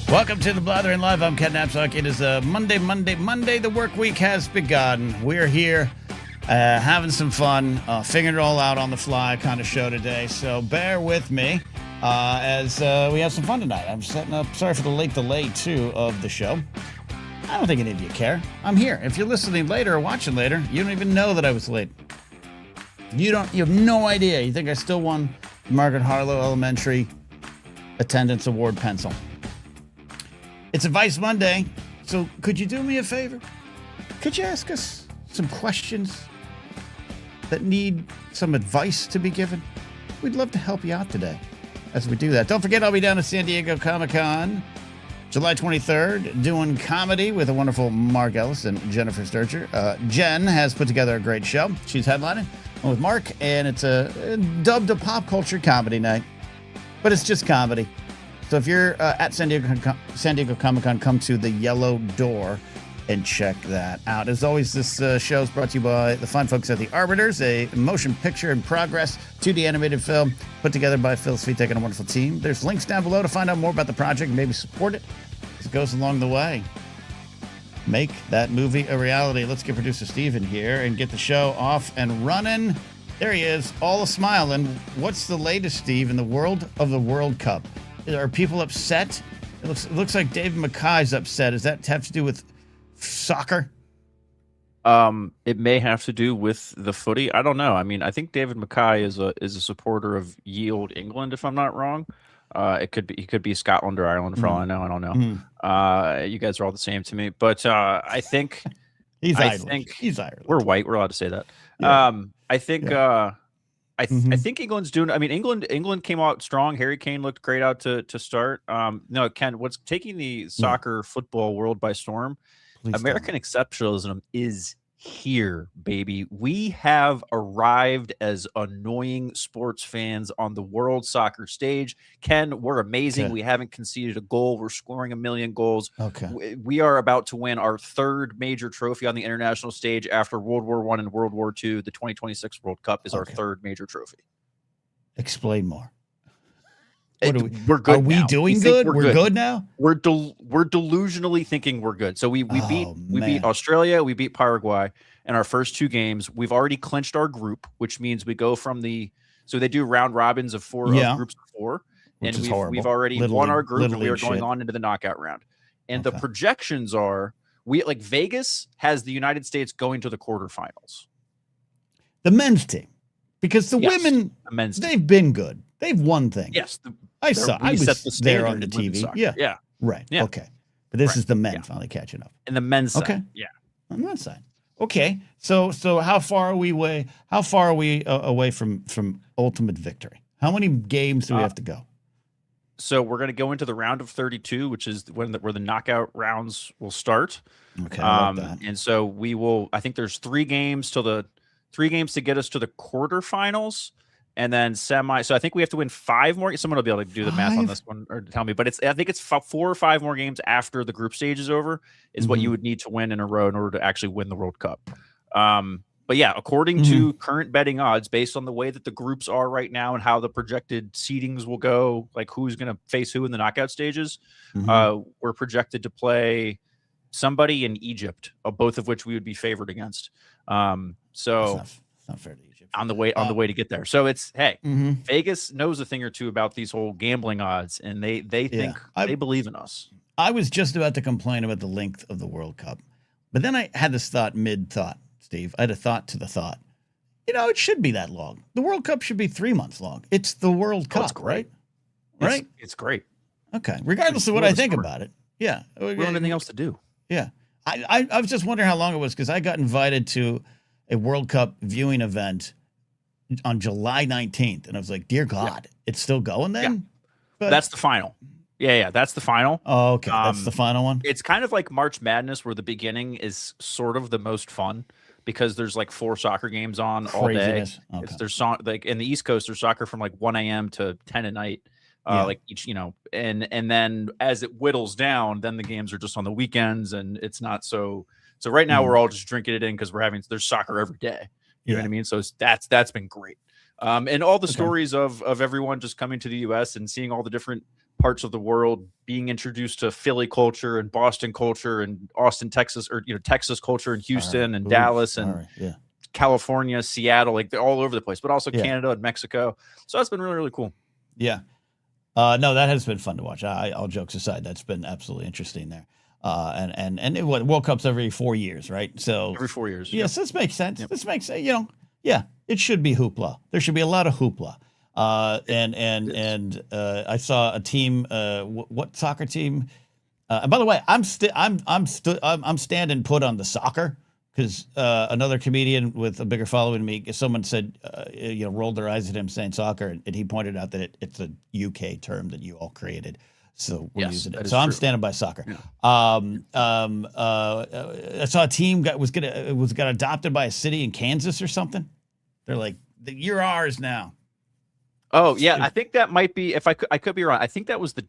Welcome to the Blathering Live. I'm Ken Napzok. It is Monday. The work week has begun. We're here having some fun, figuring it all out on the fly kind of show today. So bear with me as we have some fun tonight. I'm setting up, sorry for the late delay too of the show. I don't think any of you care. I'm here. If you're listening later or watching later, you don't even know that I was late. You have no idea. You think I still won the Margaret Harlow Elementary Attendance Award pencil. It's Advice Monday, so could you do me a favor? Could you ask us some questions that need some advice to be given? We'd love to help you out today as we do that. Don't forget, I'll be down at San Diego Comic-Con July 23rd doing comedy with the wonderful Mark Ellis and Jennifer Sturger. Jen has put together a great show. She's headlining with Mark, and it's dubbed a pop culture comedy night, but it's just comedy. So if you're at San Diego Comic-Con, come to the Yellow Door and check that out. As always, this show is brought to you by the fine folks at The Arbiters, a motion picture in progress 2D animated film put together by Phil Svitek and a wonderful team. There's links down below to find out more about the project and maybe support it as it goes along the way. Make that movie a reality. Let's get producer Steve in here and get the show off and running. There he is, all a smile. And what's the latest, Steve, in the world of the World Cup? Are people upset? It looks like David Mackay's upset. Does that have to do with soccer? It may have to do with the footy. I don't know. I mean, I think David Mackay is a supporter of ye old England, if I'm not wrong. He could be Scotland or Ireland for all I know. I don't know. You guys are all the same to me, but I think he's Irish. We're white. We're allowed to say that. Yeah. I think. Yeah. I think England's doing. I mean, England came out strong. Harry Kane looked great out to start. No, Ken, what's taking the soccer football world by storm? Please American exceptionalism is here, baby. We have arrived as annoying sports fans on the world soccer stage. Ken, we're amazing. Okay. We haven't conceded a goal. We're scoring 1 million goals. Okay. We are about to win our third major trophy on the international stage after World War I and World War II. The 2026 World Cup is our third major trophy. Explain more. We're good. Are we doing good? We're good now. We're delusionally thinking we're good. So we beat Australia, we beat Paraguay in our first two games. We've already clinched our group, which means we go from so they do round robins of four of groups of four, and we've already won our group, and we are going on into the knockout round. And the projections are Vegas has the United States going to the quarterfinals. The men's team, because the women, they've been good. They've won things. Yes. I was there on the TV. Yeah. Right. Yeah. Okay. But this is the men finally catching up. And the men's side. Okay. Yeah. On that side. Okay. So how far are we away? How far are we away from ultimate victory? How many games do we have to go? So we're going to go into the round of 32, which is where the knockout rounds will start. Okay. I like that. And so we will. I think there's 3 games to get us to the quarterfinals. And then semi. So I think we have to win 5 more. Someone will be able to do the math on this one or tell me. But I think it's 4 or 5 more games after the group stage is over is what you would need to win in a row in order to actually win the World Cup. But yeah, according to current betting odds, based on the way that the groups are right now and how the projected seedings will go, like who's going to face who in the knockout stages, we're projected to play somebody in Egypt, both of which we would be favored against. So it's not fair to Egypt. On the way to get there. So it's Vegas knows a thing or two about these whole gambling odds, and they think they believe in us. I was just about to complain about the length of the World Cup, but then I had this mid-thought, Steve. I had a thought to the thought. It should be that long. The World Cup should be 3 months long. It's the World Cup, right? Right? It's great. Okay. Regardless of what I think about it. Yeah. We don't have anything else to do. Yeah. I was just wondering how long it was because I got invited to a World Cup viewing event on July 19th. And I was like, dear God, it's still going then? Yeah. But that's the final. Yeah, that's the final. Oh, okay. That's the final one. It's kind of like March Madness where the beginning is sort of the most fun because there's 4 soccer games on all day. Okay. There's in the East Coast, there's soccer from 1 a.m. to 10 at night. Each, and then as it whittles down, then the games are just on the weekends and it's not so right now we're all just drinking it in because there's soccer every day. You know what I mean? So that's been great. And all the stories of everyone just coming to the US and seeing all the different parts of the world being introduced to Philly culture and Boston culture and Austin, Texas, or Texas culture and Houston and Dallas and California, Seattle, like they're all over the place, but also Canada and Mexico. So that's been really, really cool. Yeah. No, that has been fun to watch. All jokes aside, that's been absolutely interesting there. And World Cup's every 4 years, right? So every 4 years. Yes, this makes sense. This makes sense. It should be hoopla. There should be a lot of hoopla. And I saw a team. What soccer team? And by the way, I'm standing put on the soccer because another comedian with a bigger following than me, someone said, rolled their eyes at him saying soccer, and he pointed out that it's a UK term that you all created. So we're using it. So I'm standing by soccer. Yeah. I saw a team got adopted by a city in Kansas or something. They're like, you're ours now. Oh yeah, I think that might be. If I could be wrong. I think that was the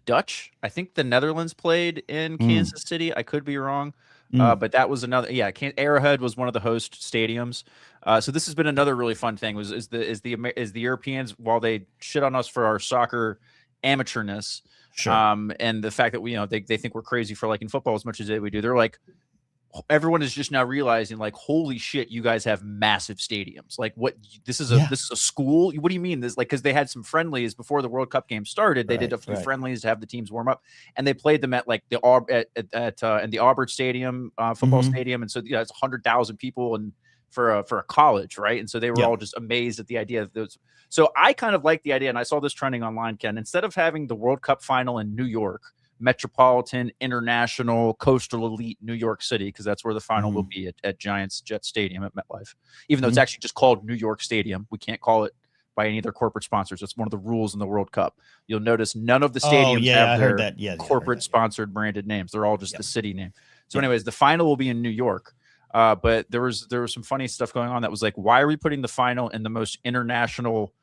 Dutch. I think the Netherlands played in Kansas City. I could be wrong, but that was another. Yeah, Arrowhead was one of the host stadiums. So this has been another really fun thing. Is the Europeans, while they shit on us for our soccer amateurness, and the fact that they think we're crazy for liking football as much as we do. They're like, everyone is just now realizing, like, holy shit, you guys have massive stadiums. Like, what? This is a school. What do you mean? This, like, because they had some friendlies before the World Cup game started. They did a few friendlies to have the teams warm up, and they played them at like the in the Auburn Stadium, football stadium, and so it's 100,000 people and for a college, right? And so they were all just amazed at the idea of those. So I kind of like the idea, and I saw this trending online, Ken. Instead of having the World Cup final in New York, metropolitan, international, coastal elite New York City, because that's where the final will be at Giants Jet Stadium at MetLife. Even though it's actually just called New York Stadium, we can't call it by any of their corporate sponsors. It's one of the rules in the World Cup. You'll notice none of the stadiums have their corporate sponsored branded names. They're all just the city name. So anyways, the final will be in New York. But there was some funny stuff going on that was like, why are we putting the final in the most international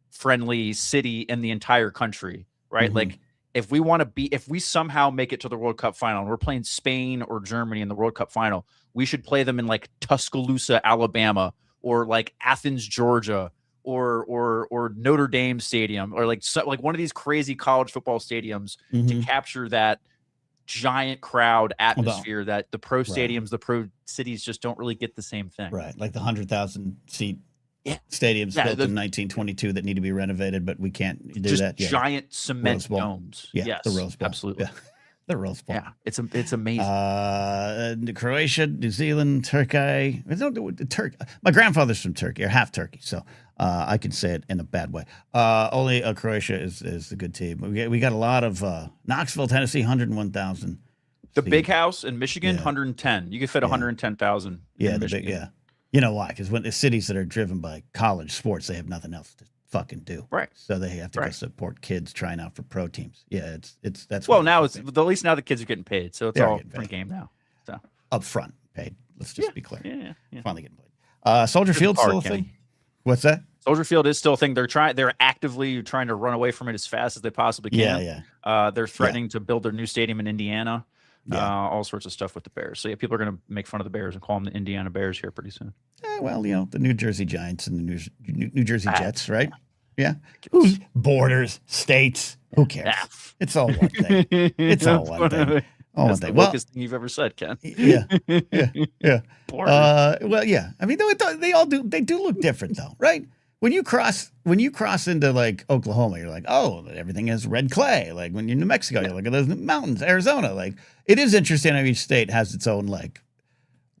friendly city in the entire country, right? Like, if we somehow make it to the World Cup final and we're playing Spain or Germany in the World Cup final, we should play them in like Tuscaloosa, Alabama, or like Athens, Georgia, or Notre Dame Stadium, or like one of these crazy college football stadiums to capture that giant crowd atmosphere that the pro stadiums, the pro cities just don't really get the same thing. Right, like the 100,000 seat stadiums built in 1922 that need to be renovated, but we can't do that. Giant cement domes. Yeah, the Rose Bowl. Absolutely. Yeah. The Rose Bowl. Yeah, it's amazing. Croatia, New Zealand, Turkey. My grandfather's from Turkey, or half Turkey, so I can say it in a bad way. Only Croatia is a good team. We got a lot of Knoxville, Tennessee, 101,000. The Big House in Michigan, 110. You could fit 110,000. Yeah, the big. Yeah. You know why? Because when the cities that are driven by college sports, they have nothing else to fucking do. Right. So they have to go support kids trying out for pro teams. Yeah, that's well, now it's at least now the kids are getting paid, so it's all free game now. So up front paid. Let's just be clear. Yeah. Finally getting paid. Soldier Field's still a thing. What's that? Soldier Field is still a thing. They're actively trying to run away from it as fast as they possibly can. They're threatening to build their new stadium in Indiana. All sorts of stuff with the Bears. So people are going to make fun of the Bears and call them the Indiana Bears here pretty soon. Well, the New Jersey Giants and the New Jersey Jets, right? Yeah. Borders, states, who cares? It's all one thing. It's all one thing. That's the longest thing you've ever said, Ken. Yeah. Well, yeah. I mean, they do look different though, right? When you cross into like Oklahoma, you're like, oh, everything has red clay. Like when you're in New Mexico, you look at those mountains, Arizona. Like it is interesting how each state has its own like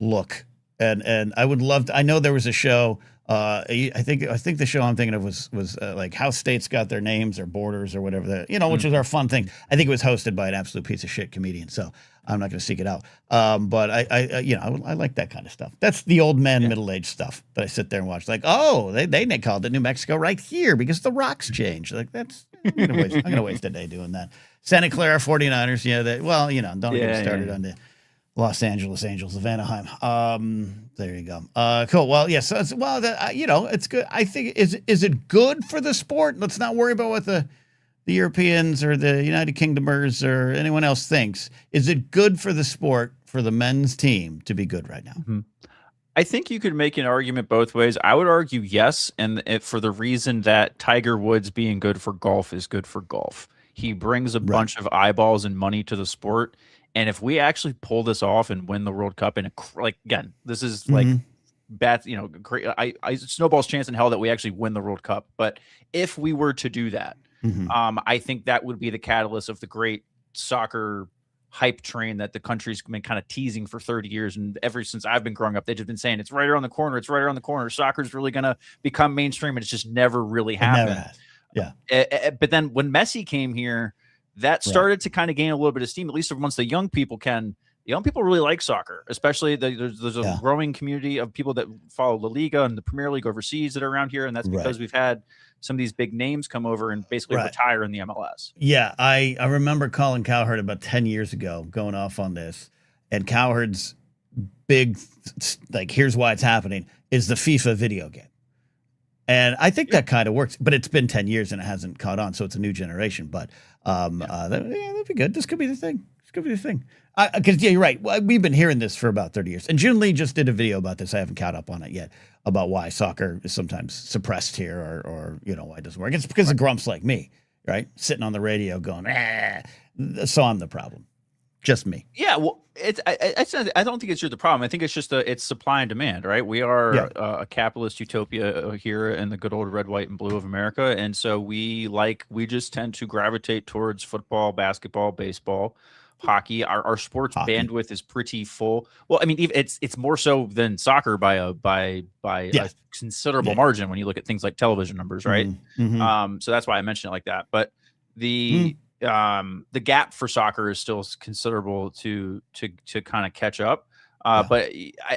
look. And I would love to. I know there was a show. I think the show I'm thinking of was like how states got their names or borders or whatever. Which is our fun thing. I think it was hosted by an absolute piece of shit comedian. So I'm not going to seek it out. But I like that kind of stuff. That's the old man, middle-aged stuff that I sit there and watch. Like, oh, they called it New Mexico right here because the rocks changed. Like that's I'm going to waste a day doing that. Santa Clara 49ers. Don't get me started on the Los Angeles Angels of Anaheim. There you go. Cool. Well, yeah. So it's good. I think is it good for the sport? Let's not worry about what the Europeans or the United Kingdomers or anyone else thinks. Is it good for the sport for the men's team to be good right now? Mm-hmm. I think you could make an argument both ways. I would argue yes, and for the reason that Tiger Woods being good for golf is good for golf. He brings a bunch of eyeballs and money to the sport. And if we actually pull this off and win the World Cup, and like again, this is like bad, great. I snowball's chance in hell that we actually win the World Cup. But if we were to do that, I think that would be the catalyst of the great soccer hype train that the country's been kind of teasing for 30 years. And ever since I've been growing up, they've just been saying it's right around the corner. It's right around the corner. Soccer's really going to become mainstream. And it's just never really happened. But then when Messi came here, that started to kind of gain a little bit of steam, at least once the young people can. The young people really like soccer, especially there's a growing community of people that follow La Liga and the Premier League overseas that are around here. And that's because we've had some of these big names come over and basically retire in the MLS. Yeah, I remember Colin Cowherd about 10 years ago going off on this. And Cowherd's big, like, here's why it's happening, is the FIFA video game. And I think that kind of works, but it's been 10 years and it hasn't caught on, so it's a new generation. But that'd be good. This could be the thing. This could be the thing. Because, you're right. We've been hearing this for about 30 years. And June Lee just did a video about this. I haven't caught up on it yet, about why soccer is sometimes suppressed here or why it doesn't work. It's because of grumps like me, right? Sitting on the radio going, so I'm the problem. Just me. Yeah, well, I don't think it's the problem. I think it's just it's supply and demand, right? We are a capitalist utopia here in the good old red, white, and blue of America, and so we just tend to gravitate towards football, basketball, baseball, hockey. Our sports bandwidth is pretty full. Well, I mean, it's more so than soccer by a considerable margin when you look at things like television numbers, right? So that's why I mentioned it like that. But the gap for soccer is still considerable to kind of catch up. But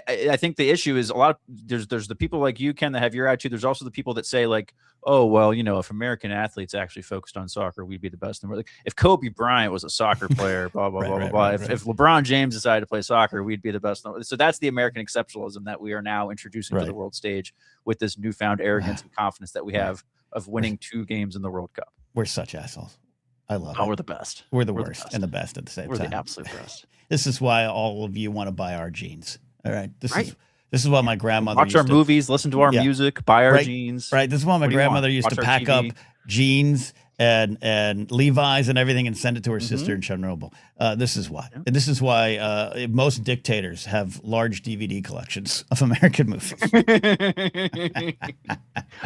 I think the issue is there's the people like you, Ken, that have your attitude. There's also the people that say like, oh, well, if American athletes actually focused on soccer, we'd be the best in the world. Like, if Kobe Bryant was a soccer player, blah, blah, blah, blah, blah. If LeBron James decided to play soccer, we'd be the best. So that's the American exceptionalism that we are now introducing to the world stage with this newfound arrogance and confidence that we have of winning 2 games in the World Cup. We're such assholes. I love it. We're the best. We're the worst and the best at the same time. We're the absolute best. This is why all of you want to buy our jeans. All right. This is why my grandmother watch our movies, listen to our music, buy our jeans. Right. This is why my grandmother used to pack up jeans and Levi's and everything and send it to her sister in Chernobyl. This is why. And this is why most dictators have large DVD collections of American movies.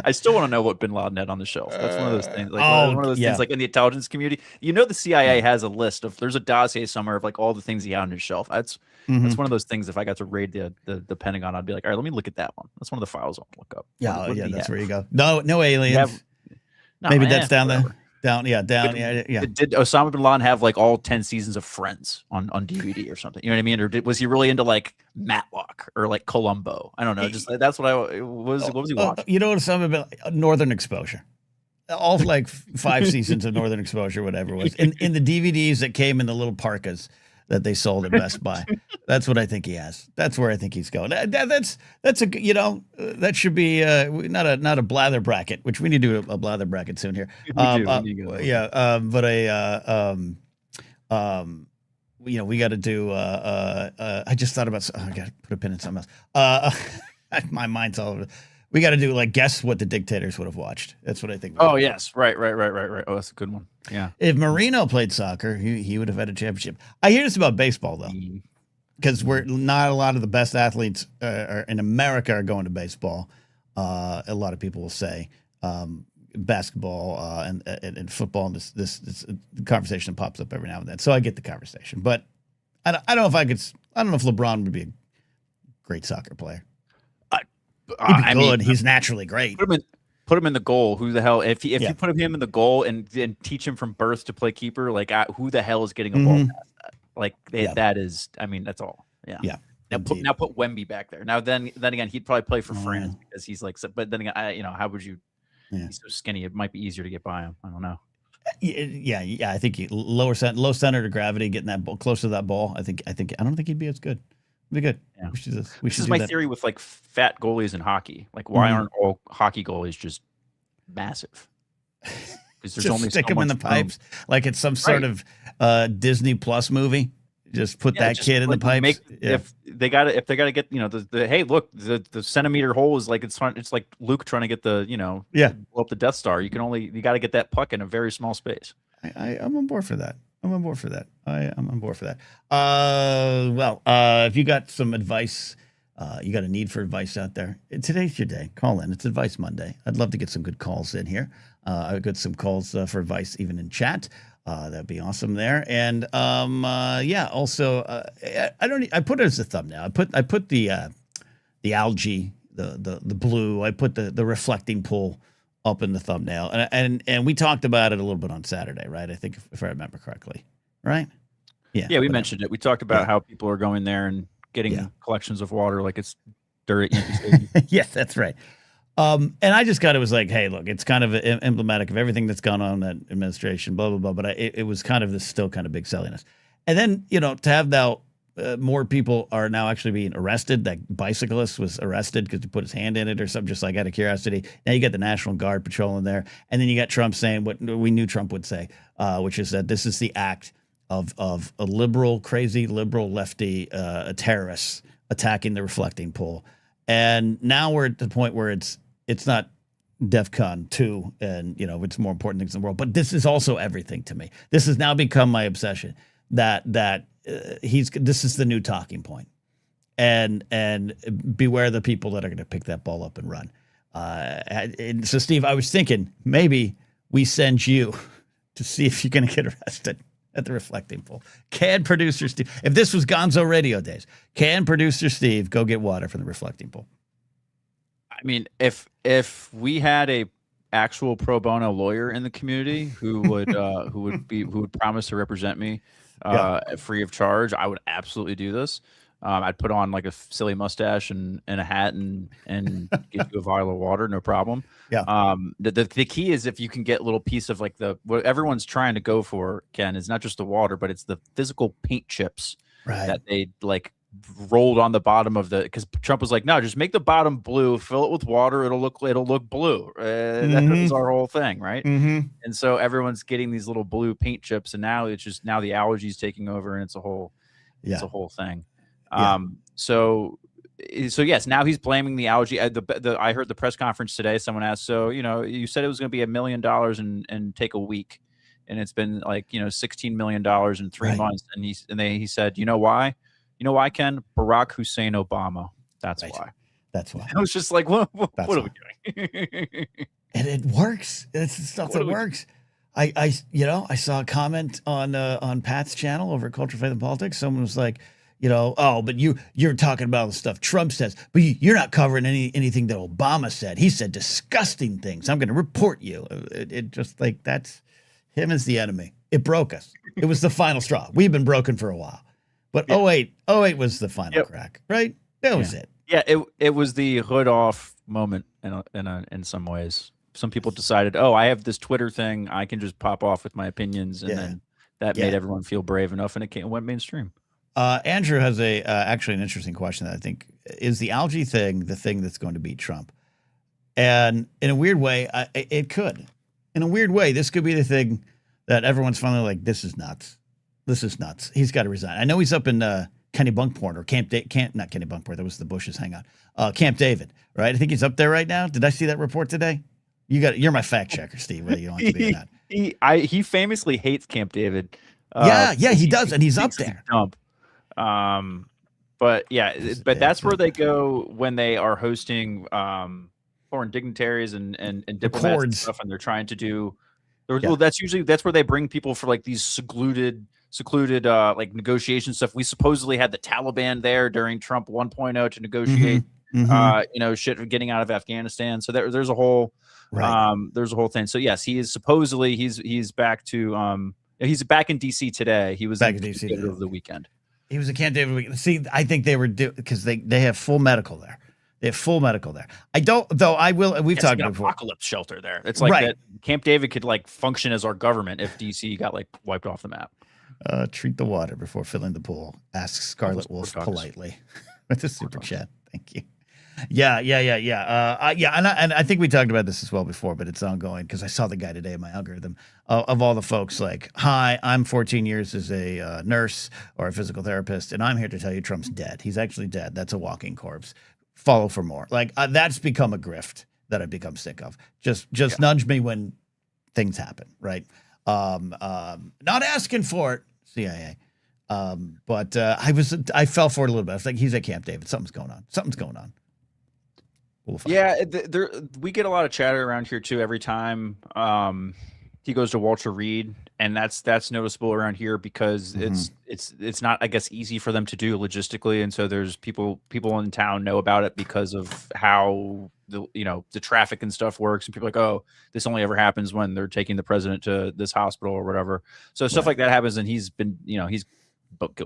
I still want to know what Bin Laden had on the shelf. That's one of those things. Like, one of those things, like in the intelligence community, the CIA has a list of. There's a dossier somewhere of like all the things he had on his shelf. That's one of those things. If I got to raid the Pentagon, I'd be like, all right, let me look at that one. That's one of the files I'll look up. That's where you go. No aliens. Maybe that's down there. Down. Did Osama bin Laden have like all 10 seasons of Friends on DVD or something? You know what I mean? Or was he really into like Matlock or like Columbo? I don't know. Just that's what what was he watching? You know what Osama bin Northern Exposure. All like 5 seasons of Northern Exposure, whatever it was. In the DVDs that came in the little parkas that they sold at Best Buy. That's what I think he has. That's where I think he's going. That's a that should be not a blather bracket, which we need to do a blather bracket soon here. We got to do. I just thought about. I got to put a pin in something else. My mind's all over. We got to do like guess what the dictators would have watched. That's what I think. Oh yes, right. Oh, that's a good one. Yeah. If Marino played soccer, he would have had a championship. I hear this about baseball though, because we're not a lot of the best athletes in America are going to baseball. A lot of people will say basketball and football, and this conversation pops up every now and then. So I get the conversation, but I don't know if I don't know if LeBron would be a great soccer player. He'd be good. He's naturally great. Put him in the goal. Who the hell? If you put him in the goal and teach him from birth to play keeper, like who the hell is getting a ball past that? Like that is. I mean, that's all. Yeah. Now put Wemby back there. Now then again, he'd probably play for France because he's like. But then again, how would you? Yeah. He's so skinny. It might be easier to get by him. I don't know. Yeah. I think low center of gravity, getting that ball close to that ball. I don't think he'd be as good. Be good. Yeah. This is my theory with like fat goalies in hockey. Like, why aren't all hockey goalies just massive? Because there's only stick them in the pipes like it's some sort of Disney Plus movie. Just put that kid in the pipes. If they got to get the hey, look, the centimeter hole is like it's like Luke trying to get the blow up the Death Star. You got to get that puck in a very small space. I'm on board for that. I'm on board for that. I'm on board for that. If you got some advice, you got a need for advice out there, today's your day. Call in. It's Advice Monday. I'd love to get some good calls in here. I've got some calls for advice even in chat. That'd be awesome there. And also, I put it as a thumbnail. I put the algae, the blue. I put the reflecting pool up in the thumbnail, and we talked about it a little bit on Saturday, right? I think if I remember correctly, right? Yeah, we mentioned it. We talked about how people are going there and getting collections of water like it's dirt at Yankee Stadium. Yes, that's right. And I just got it was like, hey, look, it's kind of emblematic of everything that's gone on in that administration, blah blah blah. But it was kind of this still kind of big silliness. And then to have now more people are now actually being arrested. That bicyclist was arrested because he put his hand in it or something, just like out of curiosity. Now you got the National Guard patrolling there, and then you got Trump saying what we knew Trump would say, which is that this is the act of a crazy liberal lefty terrorists attacking the reflecting pool. And now we're at the point where it's not DEFCON 2 and it's more important things in the world, but this is also everything to me. This has now become my obsession that this is the new talking point, and beware the people that are going to pick that ball up and run. And so Steve, I was thinking maybe we send you to see if you're going to get arrested at the reflecting pool. Can producer Steve, if this was Gonzo radio days, can producer Steve go get water from the reflecting pool? I mean, if we had a actual pro bono lawyer in the community who would promise to represent me free of charge, I would absolutely do this. I'd put on like a silly mustache and a hat and get you a vial of water, no problem. Yeah. The key is if you can get a little piece of like what everyone's trying to go for, Ken, is not just the water, but it's the physical paint chips that they like rolled on the bottom of because Trump was like, no, just make the bottom blue, fill it with water, it'll look blue. That was our whole thing, right? Mm-hmm. And so everyone's getting these little blue paint chips, and now the algae's taking over, and it's a whole thing. Yeah. So yes, now he's blaming the algae. I heard the press conference today. Someone asked, so you said it was going to be $1 million and take a week, and it's been like $16 million in 3 months, and he said, you know why? You know why, Ken? Barack Hussein Obama. That's why. That's why. I was just like, what are we doing? And it works. It's the stuff that works. I saw a comment on Pat's channel over at Culture, Faith, and Politics. Someone was like, but you're talking about the stuff Trump says, but you're not covering anything that Obama said. He said disgusting things. I'm going to report you. It just like that's him as the enemy. It broke us. It was the final straw. We've been broken for a while. But 08 was the final crack, right? That was it. Yeah, it was the hood off moment in some ways. Some people decided, I have this Twitter thing, I can just pop off with my opinions, and then that made everyone feel brave enough, and it went mainstream. Andrew has actually an interesting question that I think is the algae thing, the thing that's going to beat Trump, and in a weird way, it could. In a weird way, this could be the thing that everyone's finally like, this is nuts. This is nuts. He's got to resign. I know he's up in Kennebunkport or not Kennebunkport. That was the Bush's hangout. Camp David, right? I think he's up there right now. Did I see that report today? You're my fact checker, Steve. Whether you don't like to be or not. He famously hates Camp David. He does, and he's up there. Dump. But that's where they go when they are hosting foreign dignitaries and diplomats and stuff, and they're trying to do. Well, that's where they bring people for like these secluded like negotiation stuff. We supposedly had the Taliban there during Trump 1.0 to negotiate, shit getting out of Afghanistan. So there's a whole, thing. So yes, he is supposedly he's back to he's back in DC today. He was back in DC over the weekend. He was at Camp David. See, I think they were because they have full medical there. They have full medical there. I don't, though. I will. We've talked before. Apocalypse shelter there. It's like that. Camp David could like function as our government if DC got like wiped off the map. Treat the water before filling the pool. Ask Scarlet Wolf politely with a super chat. Thank you. Yeah. And I think we talked about this as well before, but it's ongoing because I saw the guy today in my algorithm of all the folks like, hi, I'm 14 years as a nurse or a physical therapist, and I'm here to tell you Trump's dead. He's actually dead. That's a walking corpse. Follow for more. Like that's become a grift that I've become sick of. Just nudge me when things happen, right? Not asking for it, CIA. But I fell for it a little bit. I was like, he's at Camp David. Something's going on. Something's going on. Yeah, we get a lot of chatter around here too every time he goes to Walter Reed, and that's noticeable around here because it's not, I guess, easy for them to do logistically, and so there's people in town know about it because of how the traffic and stuff works, and people are like, oh, this only ever happens when they're taking the president to this hospital or whatever. So stuff like that happens, and he's been he's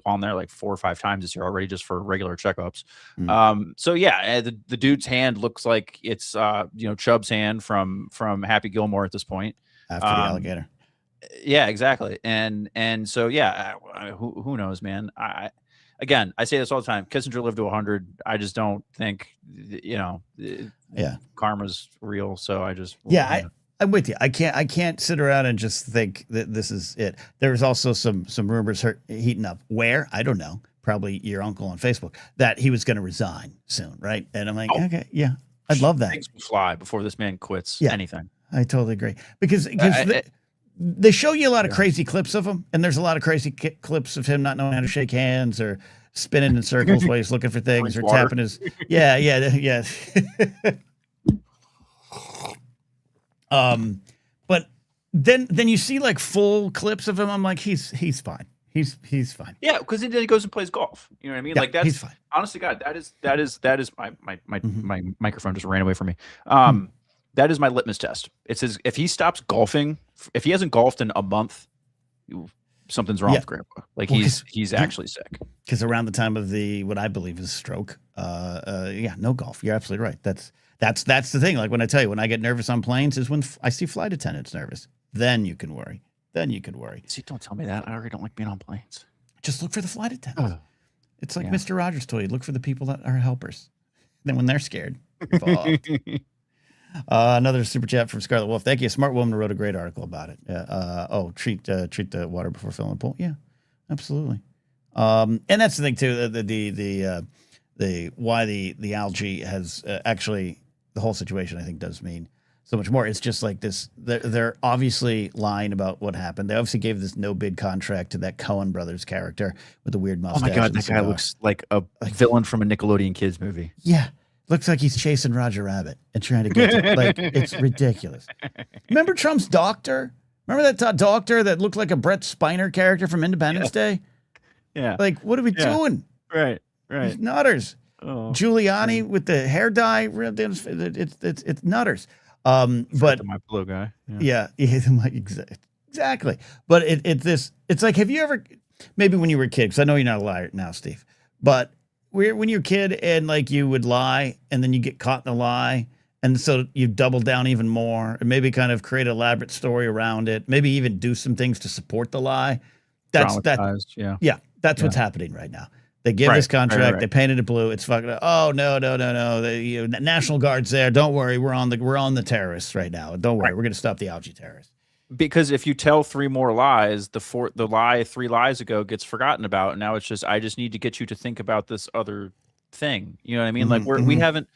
on there like 4 or 5 times this year already just for regular checkups. So yeah, the dude's hand looks like it's Chubb's hand from Happy Gilmore at this point after the alligator. Yeah, exactly. And so yeah, who knows, man. I say this all the time. Kissinger lived to 100. I just don't think karma's real. So I just I'm with you. I can't sit around and just think that this is it. There's also some rumors heating up. Where? I don't know. Probably your uncle on Facebook that he was going to resign soon, right? And I'm like, okay, yeah, I'd love that. Things will fly before this man quits anything. I totally agree because they show you a lot of crazy clips of him, and there's a lot of crazy clips of him not knowing how to shake hands or spinning in circles while he's looking for things or tapping his yeah. But then you see like full clips of him. I'm like, he's fine. He's fine. Yeah, because then he goes and plays golf. You know what I mean? Yeah, like that's he's fine. Honestly, God, that is my microphone just ran away from me. That is my litmus test. It says if he stops golfing, if he hasn't golfed in a month, something's wrong with Grandpa. Like he's actually sick. Because around the time of what I believe is stroke, no golf. You're absolutely right. That's the thing. Like when I tell you, when I get nervous on planes is when I see flight attendants nervous. Then you can worry. See, don't tell me that. I already don't like being on planes. Just look for the flight attendants. It's like Mr. Rogers told you, look for the people that are helpers. Then when they're scared, another super chat from Scarlet Wolf. Thank you. A smart woman wrote a great article about it. Treat the water before filling the pool. Yeah, absolutely. And that's the thing too. The why the algae has actually the whole situation I think does mean so much more. It's just like this. They're obviously lying about what happened. They obviously gave this no bid contract to that Coen brothers character with the weird mustache. Oh my God, that guy looks like a villain from a Nickelodeon kids movie. Yeah. Looks like he's chasing Roger Rabbit and trying to get to, like, it's ridiculous. Remember Trump's doctor? Remember that doctor that looked like a Brett Spiner character from Independence Day? Yeah. Like, what are we doing? Right. It's nutters. Oh, Giuliani with the hair dye. It's nutters. But my blue guy. Exactly. But it's like, have you ever, maybe when you were a kid, because I know you're not a liar now, Steve, but when you're a kid and like you would lie and then you get caught in the lie. And so you double down even more and maybe kind of create an elaborate story around it. Maybe even do some things to support the lie. That's what's happening right now. They give this contract. They painted it blue. It's fucking. Oh no. The National Guard's there. Don't worry. We're on the terrorists right now. Don't worry. We're going to stop the algae terrorists. Because if you tell 3 more lies, the lie 3 lies ago gets forgotten about. And now it's just, I just need to get you to think about this other thing. You know what I mean? Like we haven't.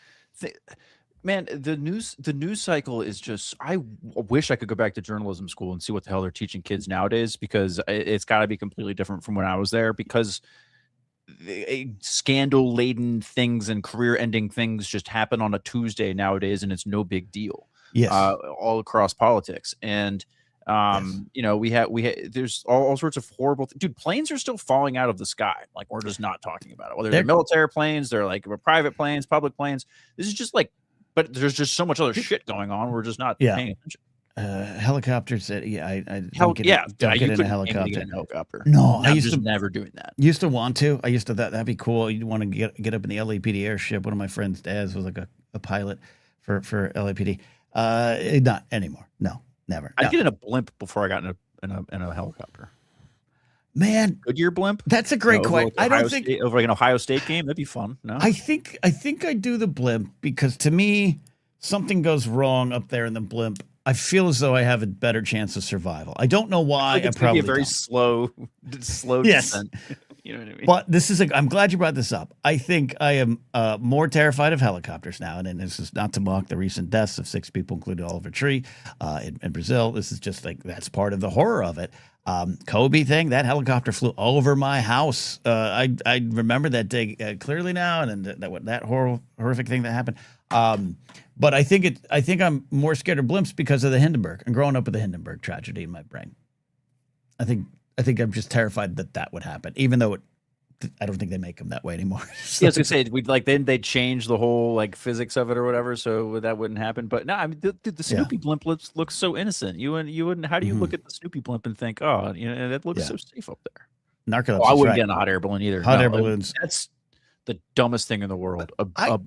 Man, the news cycle is just. I wish I could go back to journalism school and see what the hell they're teaching kids nowadays, because it's got to be completely different from when I was there. Because scandal-laden things and career-ending things just happen on a Tuesday nowadays, and it's no big deal. Yes, all across politics, and we have there's all sorts of horrible. Dude, planes are still falling out of the sky. Like, we're just not talking about it. Whether they're military planes, they're like private planes, public planes. This is just like, but there's just so much other shit going on. We're just not paying attention. Helicopters. I don't get in a helicopter. No, I used to never doing that. Used to want to. I used to that'd be cool. You'd want to get up in the LAPD airship. One of my friends' dads was like a pilot for LAPD. Not anymore. No, never. I'd get in a blimp before I got in a helicopter. Man, Goodyear blimp. That's a great question. I don't think over like an Ohio State game, that'd be fun. No, I think I do the blimp because to me, something goes wrong up there in the blimp. I feel as though I have a better chance of survival. I don't know why. It's going to be a very slow yes. descent. You know what I mean? But I'm glad you brought this up. I think I am more terrified of helicopters now. And this is not to mock the recent deaths of 6 people, including Oliver Tree in Brazil. This is just like, that's part of the horror of it. Kobe thing, that helicopter flew over my house. I remember that day clearly now, and that horrific thing that happened. But I think I'm more scared of blimps because of the Hindenburg and growing up with the Hindenburg tragedy in my brain. I think I'm just terrified that would happen, even though I don't think they make them that way anymore. So. Yeah, I was gonna say then they'd change the whole like physics of it or whatever, so that wouldn't happen. But no, I mean the Snoopy blimp looks so innocent. You wouldn't. How do you look at the Snoopy blimp and think, oh, that looks so safe up there? Narcolepsy. I wouldn't get in a hot air balloon either. Hot air balloons. That's the dumbest thing in the world. A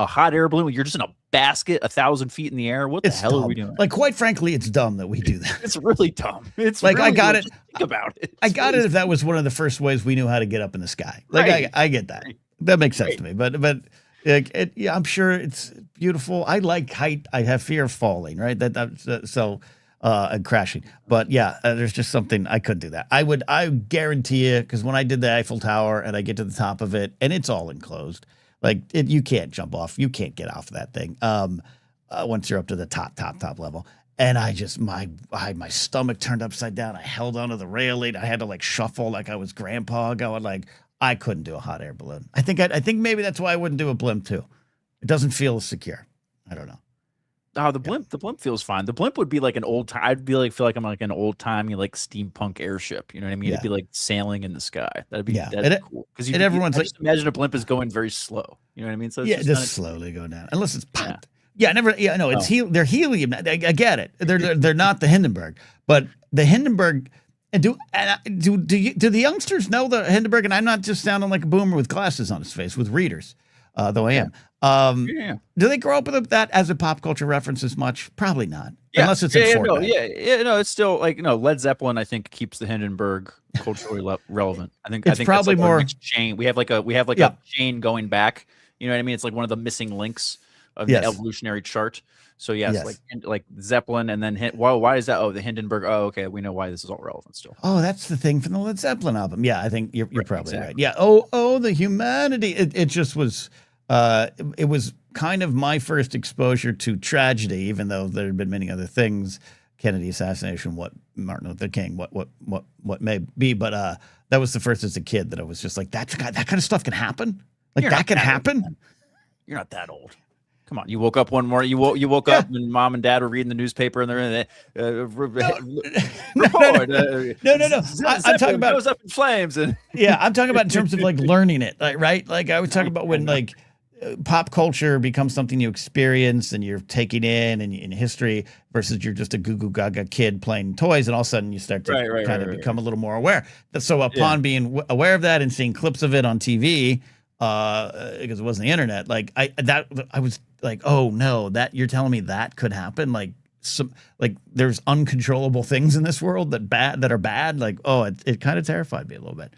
hot air balloon. You're just in a basket 1,000 feet in the air. What the hell dumb. are we doing? Like, quite frankly, it's dumb that we do that. It's really dumb. It's like, really, I got it. Think about it. I got it if that was one of the first ways we knew how to get up in the sky. Like, I get that. That makes sense to me. But I'm sure it's beautiful. I like height. I have fear of falling. Right. And crashing. But yeah, there's just something I couldn't do that. I guarantee you, because when I did the Eiffel Tower and I get to the top of it and it's all enclosed, like you can't jump off. You can't get off that thing. Once you're up to the top level. And I just, my stomach turned upside down. I held onto the railing. I had to like shuffle like I was grandpa going. Like, I couldn't do a hot air balloon. I think maybe that's why I wouldn't do a blimp too. It doesn't feel secure. I don't know. Oh, the blimp feels fine. The blimp would be like an old time. I'd be like, feel like I'm like an old timey like steampunk airship. You know what I mean? It'd be like sailing in the sky. That'd be cool. Because everyone's like, just imagine a blimp is going very slow. You know what I mean? So it's just slowly go down unless it's popped. Yeah, no, it's they're helium. I get it. They're not the Hindenburg, but the Hindenburg. And do the youngsters know the Hindenburg? And I'm not just sounding like a boomer with glasses on his face with readers, though I am. Do they grow up with that as a pop culture reference as much? Probably not, unless it's in Fortnite. No, it's still like Led Zeppelin. I think keeps the Hindenburg culturally relevant. I think probably that's like more chain. We have like a chain going back. You know what I mean? It's like one of the missing links of the evolutionary chart. So yes, like Zeppelin, and then why is that? Oh, the Hindenburg. Oh, okay, we know why this is all relevant still. Oh, that's the thing from the Led Zeppelin album. Yeah, I think you're probably right. Yeah. Oh, the humanity. It just was. It was kind of my first exposure to tragedy, even though there had been many other things, Kennedy assassination, what Martin Luther King, what may be, but that was the first as a kid that I was just like, that kind of stuff can happen. Like that can happen. You're not that old. Come on, you woke up one morning. You woke up and mom and dad were reading the newspaper and they're no. I'm talking about goes up in flames and I'm talking about in terms of like learning it, right? Like I was talking about when like pop culture becomes something you experience and you're taking in history versus you're just a goo goo gaga kid playing toys, and all of a sudden you start to kind of become a little more aware. So upon being aware of that and seeing clips of it on TV. Because it wasn't the internet. Like I was like, oh no, that you're telling me that could happen. Like there's uncontrollable things in this world that are bad. Like, oh, it kind of terrified me a little bit.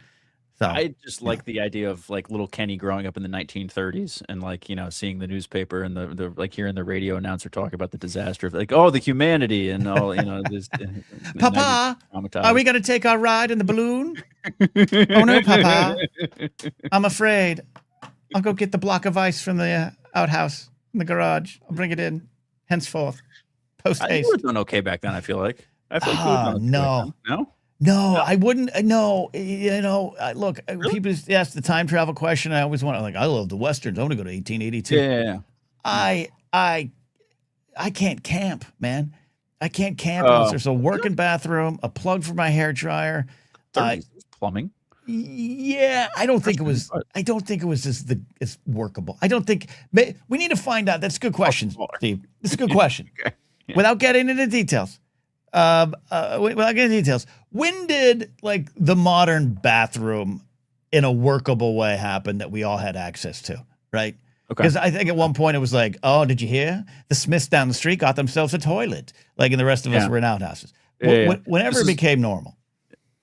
So I just like the idea of like little Kenny growing up in the 1930s and like, seeing the newspaper and the like hearing the radio announcer talk about the disaster of like, oh, the humanity and all, this. Papa, are we going to take our ride in the balloon? Oh no, Papa, I'm afraid. I'll go get the block of ice from the outhouse in the garage. I'll bring it in henceforth. Post haste. You were doing okay back then, I feel like. No, I wouldn't. No, look, really? People ask the time travel question. I always want like, I love the Westerns. I want to go to 1882. Yeah. I can't camp, man. I can't camp unless there's a working bathroom, a plug for my hair dryer. Plumbing. Yeah, I don't think it was as workable. I don't think we need to find out. That's a good question, Steve. That's a good question. Okay. Yeah. Without getting into details. When did like the modern bathroom in a workable way happen that we all had access to, right? Okay. Because I think at one point it was like, oh, did you hear? The Smiths down the street got themselves a toilet, like, and the rest of us were in outhouses. Whenever it became normal.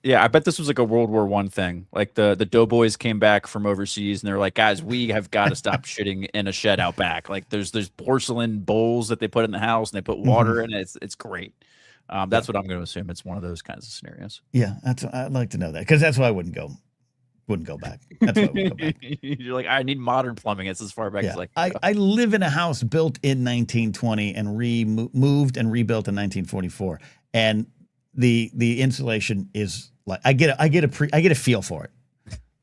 Yeah, I bet this was like a World War I thing. Like the doughboys came back from overseas and they're like, guys, we have got to stop shitting in a shed out back. Like there's porcelain bowls that they put in the house and they put water in it. It's great. That's what I'm going to assume. It's one of those kinds of scenarios. Yeah, I'd like to know that because that's why I wouldn't go. Wouldn't go back. That's why I wouldn't go back. You're like, I need modern plumbing. It's as far back as I live in a house built in 1920 and moved and rebuilt in 1944, and the insulation is like I get a feel for it.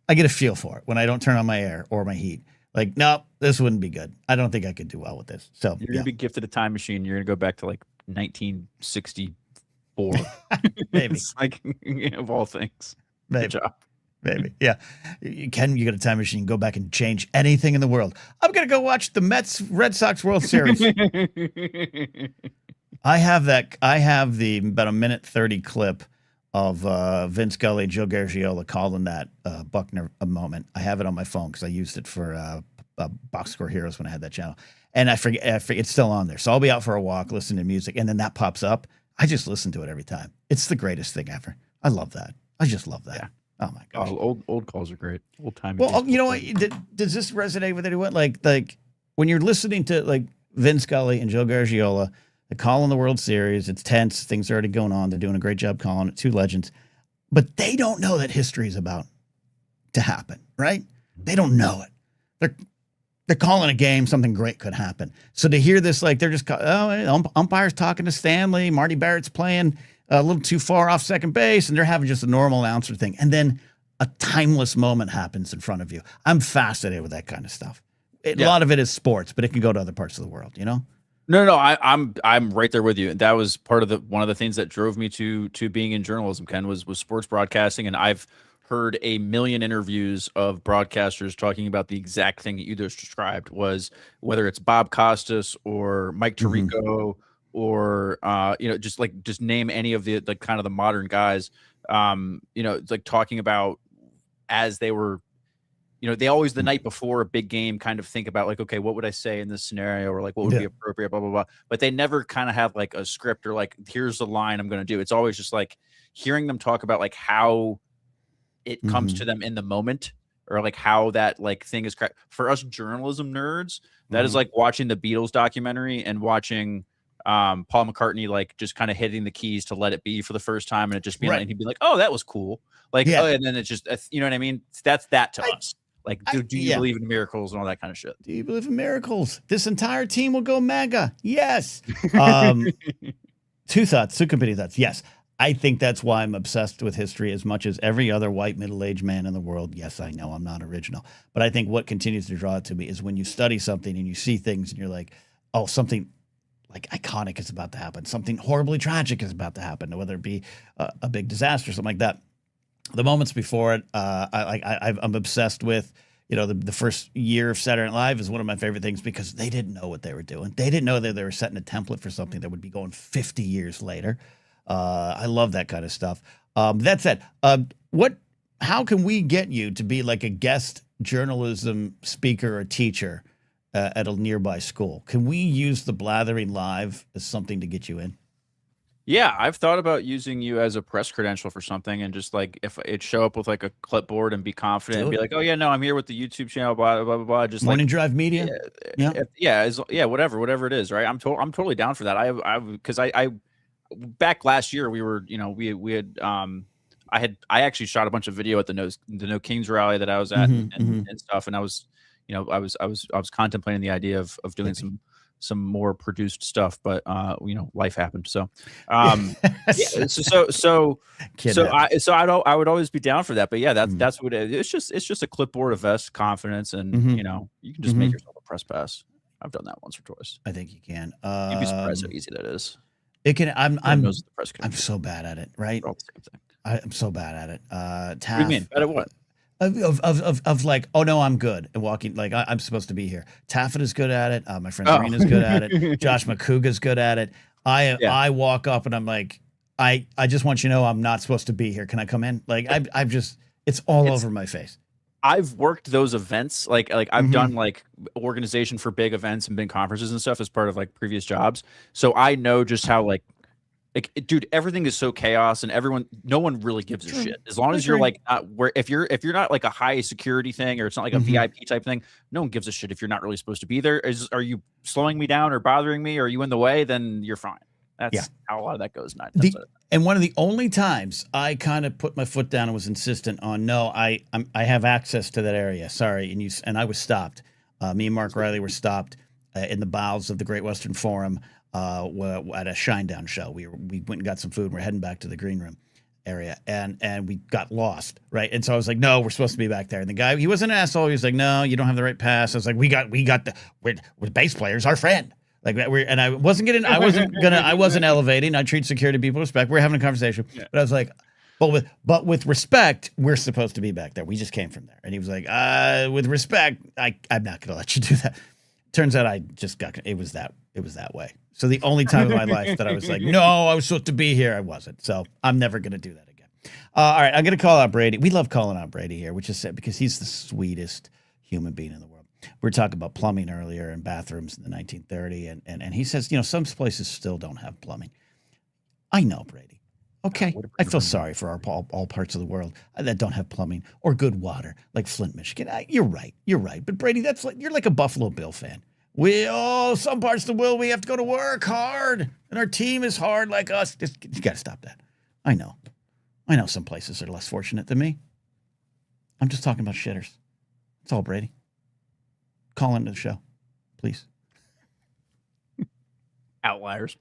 I get a feel for it when I don't turn on my air or my heat. Like, no, this wouldn't be good. I don't think I could do well with this. So you're gonna be gifted a time machine. You're gonna go back to like 1964. Maybe. It's like of all things. Maybe. Good job. Maybe. Yeah. You get a time machine, go back and change anything in the world. I'm going to go watch the Red Sox World Series. I have the about a minute 30 clip of Vince Scully, Joe Garagiola calling that Buckner a moment. I have it on my phone because I used it for Box Score Heroes when I had that channel. And I forget it's still on there. So I'll be out for a walk, listening to music, and then that pops up. I just listen to it every time. It's the greatest thing ever. I love that. I just love that. Yeah. Oh my gosh. Old calls are great. Old time. Well, you know what? Does this resonate with anyone? Like when you're listening to like Vin Scully and Joe Garagiola, they're calling the World Series. It's tense. Things are already going on. They're doing a great job calling it. Two legends, but they don't know that history is about to happen, right? They don't know it. They're calling a game. Something great could happen. So to hear this, like they're just umpires talking to Stanley. Marty Barrett's playing a little too far off second base, and they're having just a normal announcer thing. And then a timeless moment happens in front of you. I'm fascinated with that kind of stuff. A lot of it is sports, but it can go to other parts of the world, you know? No, I'm right there with you. That was part of one of the things that drove me to being in journalism, Ken, was sports broadcasting. And I've heard a million interviews of broadcasters talking about the exact thing that you just described, was whether it's Bob Costas or Mike Tirico, or just name any of the kind of the modern guys, it's like talking about as they were, they always the night before a big game kind of think about like, okay, what would I say in this scenario, or like what would be appropriate, blah blah blah. But they never kind of have like a script or like, here's the line I'm going to do. It's always just like hearing them talk about like how it comes to them in the moment, or like how that like thing is correct. For us journalism nerds, that is like watching the Beatles documentary and watching Paul McCartney like just kind of hitting the keys to Let It Be for the first time, and it just being like, he'd be like, oh, that was cool, like and then it's just, you know what I mean? That's that to us. Like, do you believe in miracles and all that kind of shit? Do you believe in miracles? This entire team will go mega. Yes. Two competing thoughts. Yes. I think that's why I'm obsessed with history as much as every other white middle-aged man in the world. Yes, I know I'm not original, but I think what continues to draw it to me is when you study something and you see things and you're like, oh, something like iconic is about to happen. Something horribly tragic is about to happen, whether it be a big disaster, something like that. The moments before it, I'm obsessed with, the first year of Saturday Night Live is one of my favorite things because they didn't know what they were doing. They didn't know that they were setting a template for something that would be going 50 years later. I love that kind of stuff. That said, how can we get you to be like a guest journalism speaker or teacher at a nearby school? Can we use the Blathering Live as something to get you in? Yeah, I've thought about using you as a press credential for something, and just like if it show up with like a clipboard and be confident and be like, oh yeah, no, I'm here with the YouTube channel, blah blah blah blah. Just Morning Drive Media, whatever it is, right? I'm totally down for that. I back last year we were, we had I actually shot a bunch of video at the No Kings rally that I was at and stuff, and I was, I was contemplating the idea of doing some more produced stuff, but life happened. So, I would always be down for that. But yeah, that's what it is. It's just a clipboard of vest confidence, and you can just make yourself a press pass. I've done that once or twice. I think you can. You'd be surprised how easy that is. It can. I'm so bad at it. Right. All the same thing. I'm so bad at it. What do you mean? Bad at what? Of like, oh no, I'm good and walking like I'm supposed to be here. Taffet is good at it. My friend Serena's good at it. Josh McCouga's good at it. I walk up and I'm like, I just want you to know I'm not supposed to be here. Can I come in? Like I've just it's over my face. I've worked those events, like I've done like organization for big events and big conferences and stuff as part of like previous jobs. So I know just how like dude, everything is so chaos and no one really gives a shit. As long as you're like if you're not like a high security thing, or it's not like a VIP type thing, no one gives a shit if you're not really supposed to be there. Are you slowing me down or bothering me? Or are you in the way? Then you're fine. That's how a lot of that goes. Not and one of the only times I kind of put my foot down and was insistent on, no, I have access to that area. Sorry, and I was stopped. Me and Mark Riley were stopped in the bowels of the Great Western Forum at a Shinedown show. We went and got some food. And we're heading back to the green room area, and we got lost, right? And so I was like, no, we're supposed to be back there. And the guy, he wasn't an asshole. He was like, no, you don't have the right pass. I was like, we're bass players, our friend. Like that, I wasn't elevating. I treat security people with respect. We're having a conversation, but I was like, but with respect, we're supposed to be back there. We just came from there, and he was like, with respect, I'm not going to let you do that. Turns out it was that way. So the only time in my life that I was like, no, I was supposed to be here, I wasn't. So I'm never going to do that again. All right, I'm going to call out Brady. We love calling out Brady here, which is sad because he's the sweetest human being in the world. We were talking about plumbing earlier and bathrooms in the 1930s, and he says, some places still don't have plumbing. I know, Brady. Okay, I feel sorry for all parts of the world that don't have plumbing or good water, like Flint, Michigan. You're right. But Brady, you're like a Buffalo Bill fan. Some parts of the world we have to go to work hard, and our team is hard like us. You got to stop that. I know some places are less fortunate than me. I'm just talking about shitters. That's all, Brady. Call into the show, please. Outliers.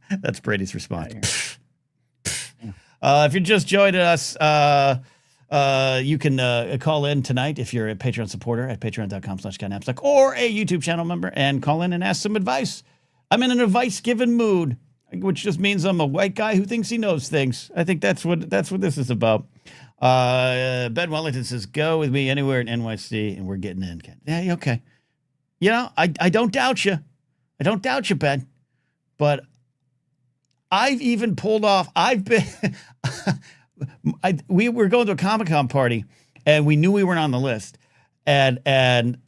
That's Brady's response. If you're just joining us, you can call in tonight if you're a Patreon supporter at patreon.com/Napzok or a YouTube channel member and call in and ask some advice. I'm in an advice-giving mood, which just means I'm a white guy who thinks he knows things. I think that's what this is about. Ben Wellington says, go with me anywhere in NYC, and we're getting in. Yeah, okay. I don't doubt you. I don't doubt you, Ben. But I've even pulled off. We were going to a Comic-Con party, and we knew we weren't on the list. And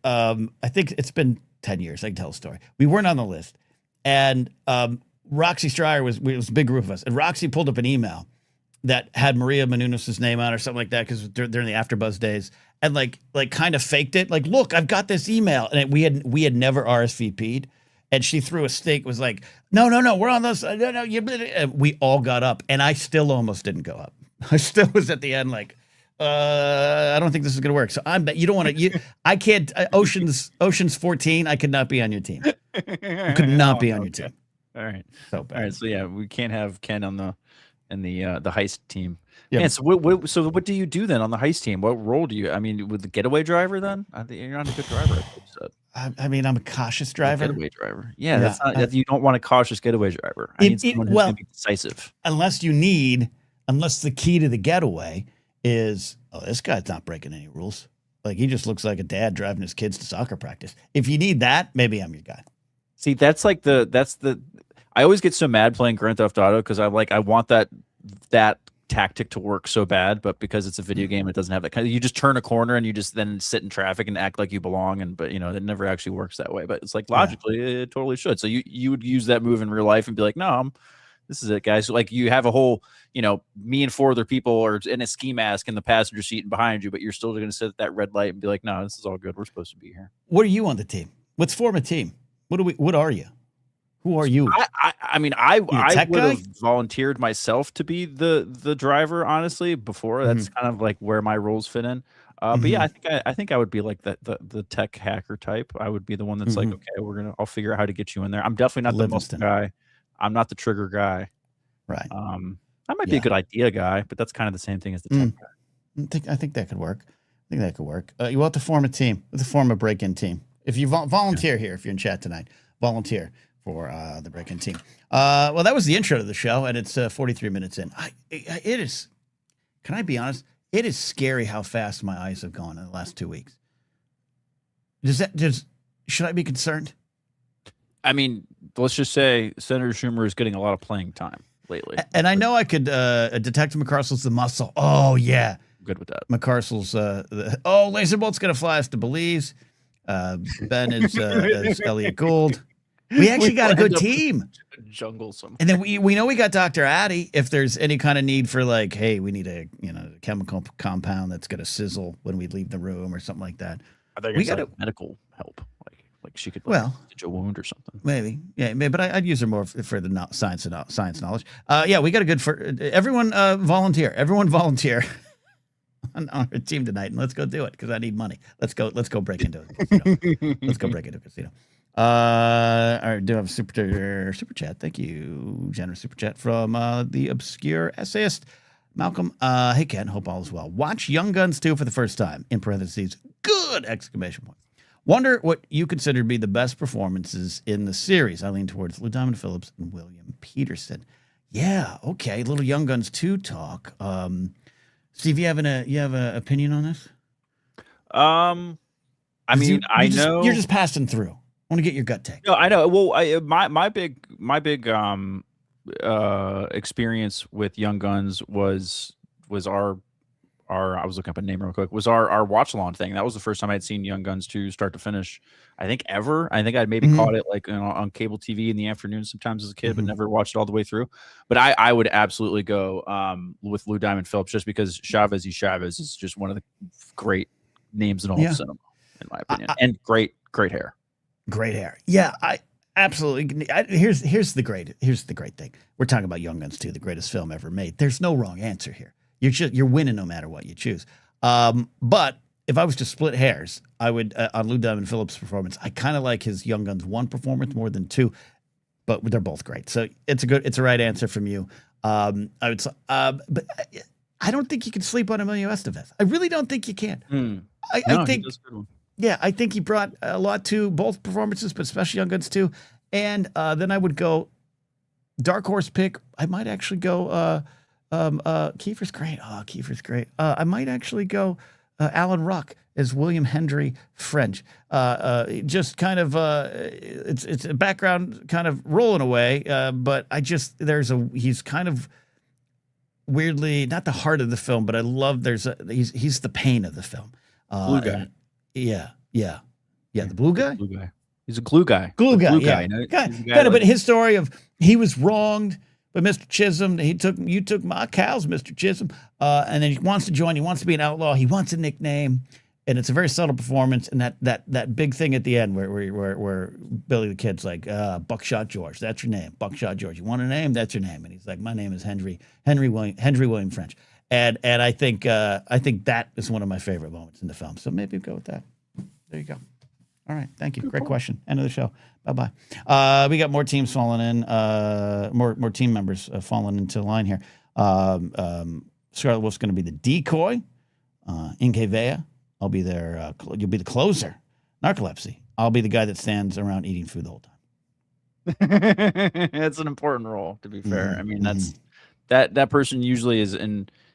I think it's been 10 years. I can tell a story. We weren't on the list. And Roxy Stryer was a big group of us. And Roxy pulled up an email that had Maria Menounos' name on or something like that because during the AfterBuzz days. And like kind of faked it. Like, look, I've got this email. And we had never RSVP'd. And she threw a stake, was like, no, we're on this. No, and we all got up. And I still almost didn't go up. I still was at the end like, I don't think this is going to work. So you don't want to, I can't, Ocean's 14, I could not be on your team. I could not be on your team. All right. So bad. All right. So yeah, we can't have Ken on the heist team. Yeah. Man, so what do you do then on the heist team? What role do you? I mean, with the getaway driver then? You're not a good driver. I mean, I'm a cautious driver. Getaway driver. Yeah, that's not. You don't want a cautious getaway driver. I need someone who's going to be decisive. Unless the key to the getaway is, this guy's not breaking any rules. Like, he just looks like a dad driving his kids to soccer practice. If you need that, maybe I'm your guy. See, that's the. I always get so mad playing Grand Theft Auto because I want that tactic to work so bad, but because it's a video game, it doesn't have that kind of. You just turn a corner and you just then sit in traffic and act like you belong, but it never actually works that way. But it's like logically, it totally should. So you would use that move in real life and be like, no, this is it, guys. So like you have a whole, me and 4 other people are in a ski mask in the passenger seat and behind you, but you're still going to sit at that red light and be like, no, this is all good. We're supposed to be here. What are you on the team? Let's form a team. What are you? Who are you? I mean, I would have volunteered myself to be the driver, honestly, before. That's kind of like where my roles fit in. But yeah, I think I would be like the tech hacker type. I would be the one that's like, okay, I'll figure out how to get you in there. I'm definitely not the most guy. I'm not the trigger guy. Right. I might be a good idea guy, but that's kind of the same thing as the tech guy. I think that could work. You will have to form a team. You have to form a break-in team. If you volunteer here, if you're in chat tonight, volunteer for the break-in team. Well, that was the intro to the show, and it's 43 minutes in. It is. Can I be honest? It is scary how fast my eyes have gone in the last 2 weeks. Should I be concerned? I mean, let's just say Senator Schumer is getting a lot of playing time lately. And I know I could. Detective McCarcel's the muscle. Oh yeah, good with that. McCarcel's. Laser Bolt's gonna fly us to Belize. Ben is Elliot Gould. We actually got a good team. Jungle somewhere. And then we know we got Dr. Addy if there's any kind of need for like, hey, we need a chemical compound that's gonna sizzle when we leave the room or something like that. I think we got medical help. Like she could stitch a wound or something. Maybe, yeah, maybe, but I'd use her more for the science knowledge. Yeah, we got a good for everyone. Volunteer, everyone volunteer on our team tonight, and let's go do it because I need money. Let's go break into a casino. Let's go break into a casino. All right, do have a super chat. Thank you, generous super chat from the obscure essayist Malcolm. Hey Ken, hope all is well. Watch Young Guns 2 for the first time. In parentheses, good exclamation point. Wonder what you consider to be the best performances in the series. I lean towards Lou Diamond Phillips and William Peterson. Yeah, okay. Little Young Guns 2 talk. Steve, you have an opinion on this? I mean, you're just passing through. I want to get your gut take. No, I know. Well, my big experience with Young Guns was our I was looking up a name real quick, was our watch along thing. That was the first time I'd seen Young Guns 2 start to finish. I think ever. I think I'd maybe caught it like on cable TV in the afternoon sometimes as a kid, but never watched it all the way through. But I would absolutely go with Lou Diamond Phillips just because Chavez is just one of the great names in all of cinema, in my opinion. And great hair. Great hair. Yeah, I absolutely. Here's the great thing. We're talking about Young Guns 2, the greatest film ever made. There's no wrong answer here. You're winning no matter what you choose. But if I was to split hairs, I would on Lou Diamond Phillips' performance. I kind of like his Young Guns 1 performance more than 2, but they're both great. So it's a right answer from you. I would, but I don't think you can sleep on Emilio Estevez. I really don't think you can. I think. Yeah, I think he brought a lot to both performances, but especially Young Guns 2. And then I would go dark horse pick. I might actually go. Kiefer's great. Oh, Kiefer's great. I might actually go Alan Ruck as William Henry French. Just kind of it's a background kind of rolling away, but he's kind of weirdly not the heart of the film, but I love he's the pain of the film. Blue guy. Yeah. The blue guy. Blue guy. He's a glue guy. Glue guy. Yeah. Kind of, but his story of he was wronged. But Mr. Chisholm, you took my cows, Mr. Chisholm, and then he wants to join. He wants to be an outlaw. He wants a nickname, and it's a very subtle performance. And that big thing at the end where Billy the Kid's like, Buckshot George, that's your name, Buckshot George. You want a name? That's your name. And he's like, my name is Henry William French. And I think that is one of my favorite moments in the film. So maybe go with that. There you go. All right. Thank you. Great question. End of the show. Bye-bye. We got more teams falling in, more team members falling into line here. Scarlet Wolf's going to be the decoy. Inke Vea, I'll be there. You'll be the closer. Narcolepsy, I'll be the guy that stands around eating food the whole time. That's an important role, to be fair. I mean, that person usually is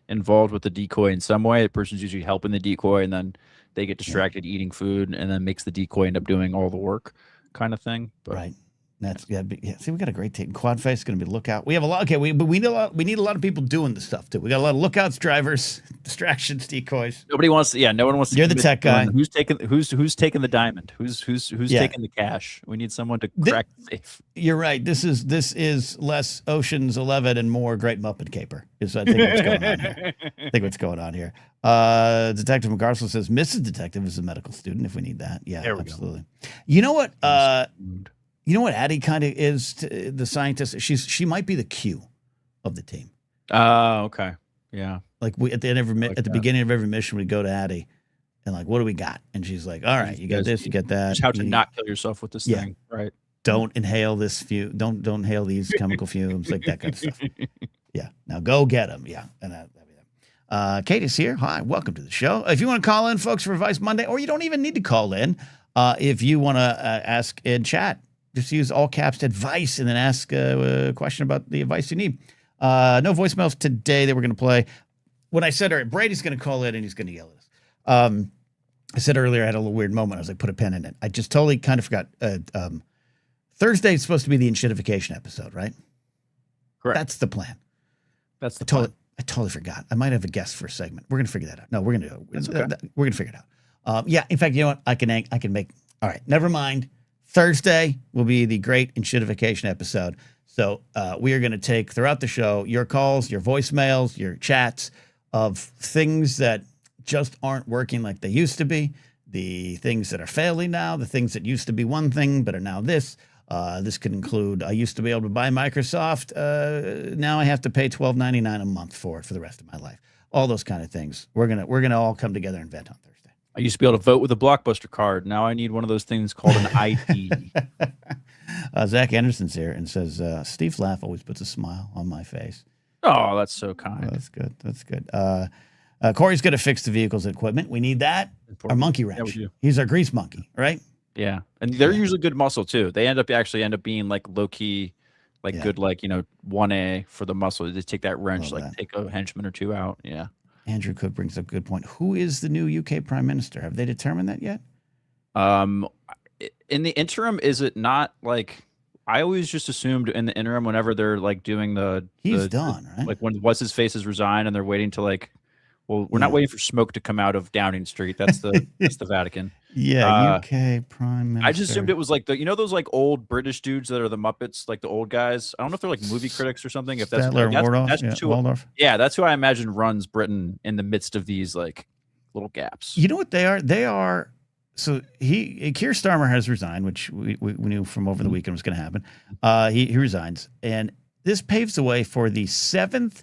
involved with the decoy in some way. The person's usually helping the decoy, and then they get distracted eating food, and then makes the decoy end up doing all the work, kind of thing. But. Right. That's See, we got a great team. Quad face is going to be lookout. We have a lot. Okay, we need a lot of people doing the stuff too. We got a lot of lookouts, drivers, distractions, decoys. Nobody wants to. Yeah, no one wants to. You're the tech guy. Who's taking the diamond? Who's taking the cash? We need someone to crack the safe. You're right. This is less Ocean's 11 and more Great Muppet Caper. Is I think what's going on here. Detective McGarzel says Mrs. Detective is a medical student if we need that. Yeah, absolutely. Go. You know what? You know what Addie kind of is to the scientist? She might be the Q of the team. Okay. Yeah. Like at the beginning of every mission, we go to Addie and like, what do we got? And she's like, all right, you got this, you got that. Just how to not kill yourself with this thing, right? Don't inhale this Don't inhale these chemical fumes, like that kind of stuff. Yeah. Now go get them. Yeah. And Katie's here. Hi, welcome to the show. If you want to call in, folks, for Advice Monday, or you don't even need to call in, if you want to ask in chat. Just use all caps advice and then ask a question about the advice you need. No voicemails today that we're going to play. When I said, all right, Brady's going to call in and he's going to yell at us. I said earlier I had a little weird moment. I was like, put a pen in it. I just totally kind of forgot. Thursday is supposed to be the enshittification episode, right? Correct. That's the plan. That's the plan. I totally forgot. I might have a guest for a segment. We're going to figure that out. No, we're going to do it. Okay. We're going to figure it out. Yeah, in fact, you know what? I can make. All right, never mind. Thursday will be the great enshittification episode. So we are going to take throughout the show your calls, your voicemails, your chats of things that just aren't working like they used to be, the things that are failing now, the things that used to be one thing but are now this. This could include, I used to be able to buy Microsoft. Now I have to pay $12.99 a month for it for the rest of my life. All those kind of things. We're gonna all come together and vent on Thursday. I used to be able to vote with a Blockbuster card. Now I need one of those things called an ID. Zach Anderson's here and says, Steve's laugh always puts a smile on my face. Oh, that's so kind. Oh, that's good. That's good. Corey's going to fix the vehicles and equipment. We need that. Our monkey wrench. Yeah, he's our grease monkey, right? Yeah. And they're usually good muscle too. They end up being like low key, like good, like, 1A for the muscle. They take that wrench, take a henchman or two out. Yeah. Andrew Cook brings up a good point. Who is the new UK Prime Minister? Have they determined that yet? In the interim, is it not like, I always just assumed in the interim, whenever they're like doing he's done, right? Like when what's his face has resigned and they're waiting to like, well, we're not waiting for smoke to come out of Downing Street. That's the that's the Vatican. Yeah, UK Prime Minister. I just assumed it was like those like old British dudes that are the Muppets, like the old guys. I don't know if they're like movie critics or something. If that's Waldorf. Yeah, that's who I imagine runs Britain in the midst of these like little gaps. You know what they are? They are. So Keir Starmer has resigned, which we knew from over the weekend was going to happen. He resigns, and this paves the way for the 7th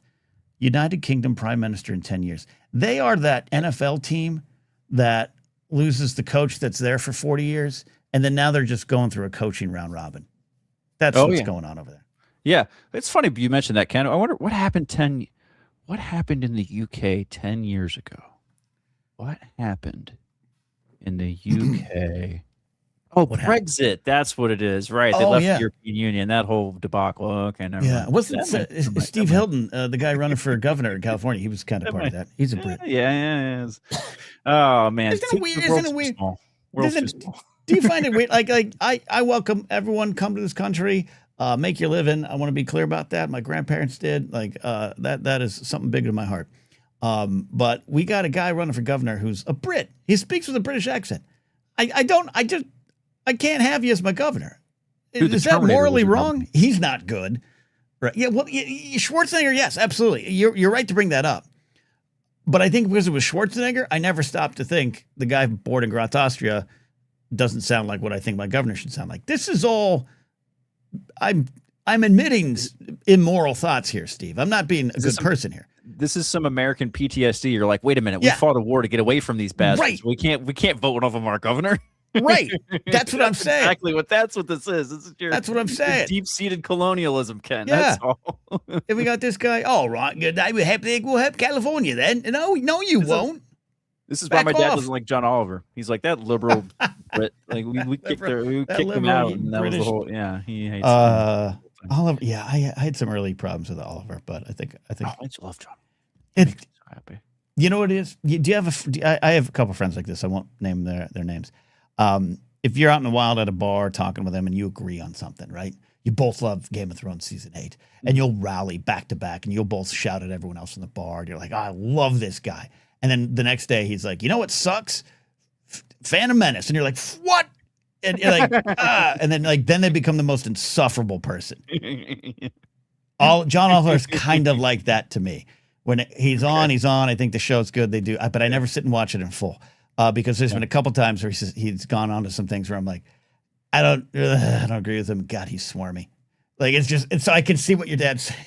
United Kingdom Prime Minister in 10 years. They are that NFL team that loses the coach that's there for 40 years, and then now they're just going through a coaching round robin. That's what's going on over there. Yeah, it's funny you mentioned that, Ken. I wonder what happened in the UK 10 years ago. What happened in the UK? Oh, Brexit. That's what it is. Right. They left the European Union. That whole debacle. Okay. Never mind. Wasn't Steve Hilton, the guy running for governor in California? He was kind of part of that. He's a Brit. Yeah. Oh, man. Isn't it weird? Do you find it weird? Like I welcome everyone, come to this country, make your living. I want to be clear about that. My grandparents did. Like that is something big to my heart. But we got a guy running for governor who's a Brit. He speaks with a British accent. I can't have you as my governor. Dude, is that morally wrong? He's not good. Right. Yeah. Well, Schwarzenegger. Yes, absolutely. You're right to bring that up. But I think because it was Schwarzenegger, I never stopped to think the guy born in Graz, Austria doesn't sound like what I think my governor should sound like. This is all, I'm admitting immoral thoughts here, Steve. I'm not being a good person here. This is some American PTSD. You're like, wait a minute, we fought a war to get away from these bastards. Right. We can't vote one of them our governor. Right. That's what I'm saying. That's what this is. That's what I'm saying. Deep-seated colonialism, Ken. Yeah. That's all. If we got this guy, all right, good. We'll help California then. No, you won't. This is why my dad doesn't like John Oliver. He's like that liberal Brit. Like we kicked him out, and that was the whole. Yeah, he hates Oliver. Yeah, I had some early problems with Oliver, but I think. I just love John. Makes me so happy. You know what it is? Do you have I have a couple of friends like this. I won't name their names. If you're out in the wild at a bar talking with them and you agree on something, right? You both love Game of Thrones season 8, and you'll rally back to back, and you'll both shout at everyone else in the bar. And you're like, I love this guy. And then the next day he's like, you know what sucks? Phantom Menace. And you're like, what? And you're like, and then then they become the most insufferable person. John Oliver is kind of like that to me. When he's on. I think the show's good. They do, but I never sit and watch it in full. Because there's been a couple times where he's gone on to some things where I'm like, I don't agree with him. God, he's swarmy. Like so I can see what your dad's saying.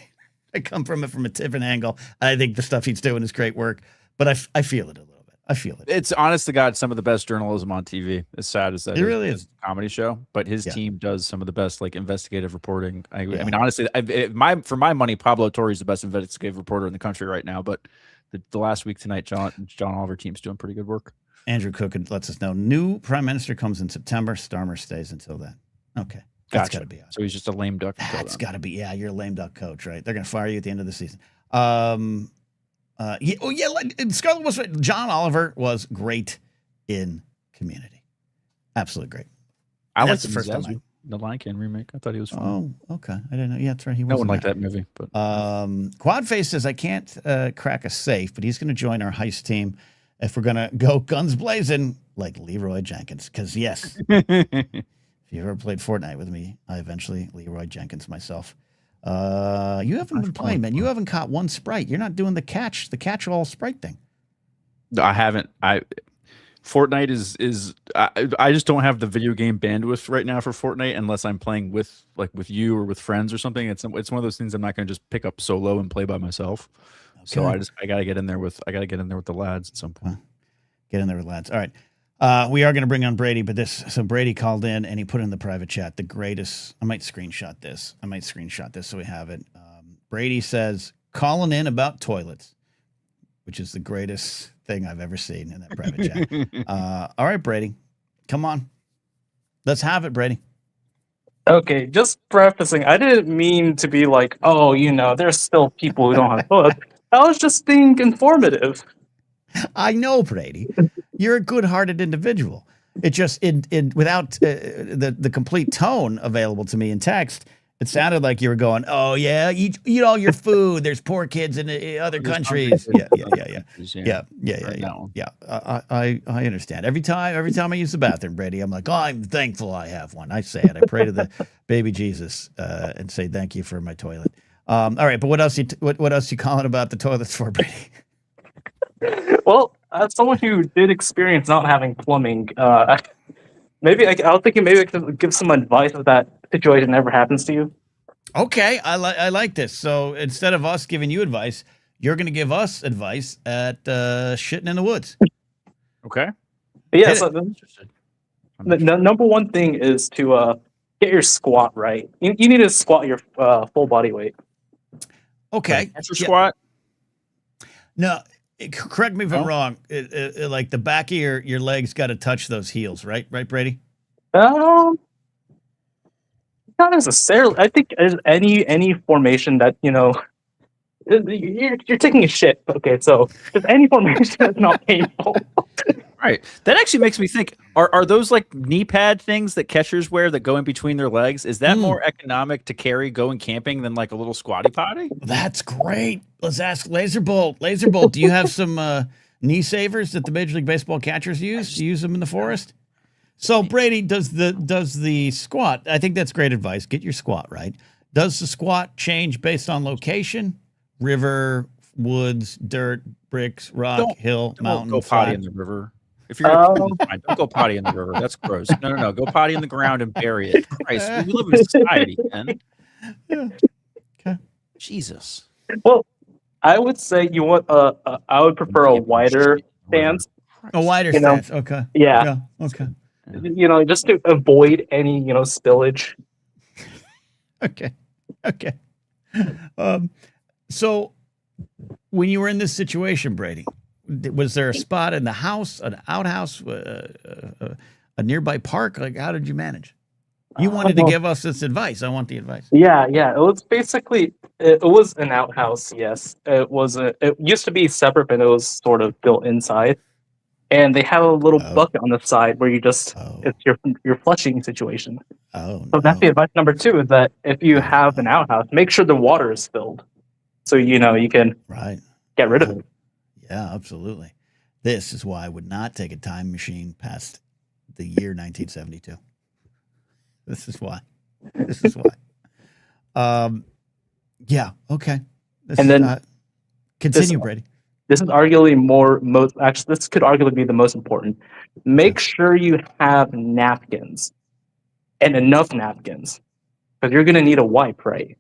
I come from it from a different angle. I think the stuff he's doing is great work, but I feel it a little bit. I feel it. It's honest to God, some of the best journalism on TV. As sad as that, it really is. A comedy show, but his team does some of the best like investigative reporting. I mean, honestly, for my money, Pablo Torre's the best investigative reporter in the country right now. But the last week tonight, John Oliver team's doing pretty good work. Andrew Cook lets us know new prime minister comes in September. Starmer stays until then. Okay. That's got to be So he's just a lame duck. That's got to be. Yeah, you're a lame duck coach, right? They're going to fire you at the end of the season. Scarlett was right. John Oliver was great in Community. Absolutely great. I like the first time. The Lion King remake. I thought he was fun. Oh, okay. I didn't know. Yeah, that's right. He was. No one liked that movie. But Quadface says I can't crack a safe, but he's going to join our heist team if we're going to go guns blazing like Leroy Jenkins. Because yes, if you ever played Fortnite with me, I eventually Leroy Jenkins myself. You haven't been playing, man. You haven't caught one sprite. You're not doing the catch-all sprite thing. I haven't. Fortnite is I just don't have the video game bandwidth right now for Fortnite unless I'm playing with you or with friends or something. It's one of those things I'm not going to just pick up solo and play by myself. Okay. So I got to get in there with the lads at some point. Get in there with lads. All right. We are going to bring on Brady, but so Brady called in and he put in the private chat the greatest. I might screenshot this so we have it. Brady says calling in about toilets, which is the greatest thing I've ever seen in that private chat. All right, Brady, come on. Let's have it, Brady. Okay, just prefacing, I didn't mean to be like, oh, there's still people who don't have toilets. I was just being informative. I know, Brady. You're a good-hearted individual. It just, without the complete tone available to me in text, it sounded like you were going, "Oh yeah, eat all your food. There's poor kids in other countries." Yeah. I understand. Every time I use the bathroom, Brady, I'm like, "Oh, I'm thankful I have one." I say it. I pray to the baby Jesus and say thank you for my toilet. All right, but what else you calling about the toilets for, Brady? Well, as someone who did experience not having plumbing, I was thinking maybe I could give some advice if that situation ever happens to you. Okay, I like this. So instead of us giving you advice, you're going to give us advice at shitting in the woods. Okay. Yeah. So the number one thing is to get your squat right. You need to squat your full body weight. Okay. That's your squat. No. Correct me if I'm wrong. Like the back of your legs got to touch those heels, right? Right, Brady? Not necessarily. I think any formation that you're taking a shit. Okay, so just any formation that's not painful. Right. That actually makes me think: Are those like knee pad things that catchers wear that go in between their legs? Is that more economic to carry going camping than like a little squatty potty? That's great. Let's ask Laserbolt. Laserbolt, do you have some knee savers that the Major League Baseball catchers use? Do you use them in the forest? So Brady, does the squat? I think that's great advice. Get your squat right. Does the squat change based on location? River, woods, dirt, bricks, rock, hill, mountain. Don't go potty in the river. If you're don't go potty in the river. That's gross. No. Go potty in the ground and bury it. Christ, we live in society, man. Yeah. Okay. Jesus. Well, I would say I would prefer a wider stance. A wider stance. Okay. Yeah. Okay. Just to avoid any spillage. Okay. So when you were in this situation, Brady, was there a spot in the house, an outhouse, a nearby park? Like, how did you manage? You wanted to give us this advice. I want the advice. Yeah. It was basically, it was an outhouse. Yes, it used to be separate, but it was sort of built inside. And they have a little bucket on the side where it's your flushing situation. So that's the advice number 2 is that if you have an outhouse, make sure the water is filled. So you can get rid of it. Yeah, absolutely. This is why I would not take a time machine past the year 1972. This is why. Yeah. Okay. Continue, Brady. This is arguably this could arguably be the most important. Make sure you have napkins and enough napkins because you're going to need a wipe, right?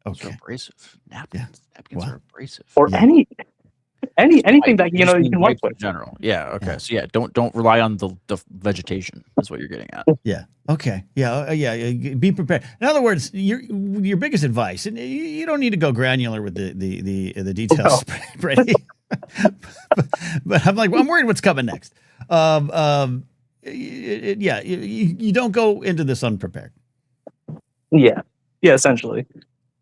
Okay. Those are abrasive. Napkins are abrasive. Or anything that you can wipe with. In general. Yeah. Okay. Yeah. So don't rely on the vegetation. That's what you're getting at. Yeah. Okay. Yeah. Be prepared. In other words, your biggest advice, and you don't need to go granular with the details, Brady. but I'm worried what's coming next. You don't go into this unprepared. Yeah. Essentially.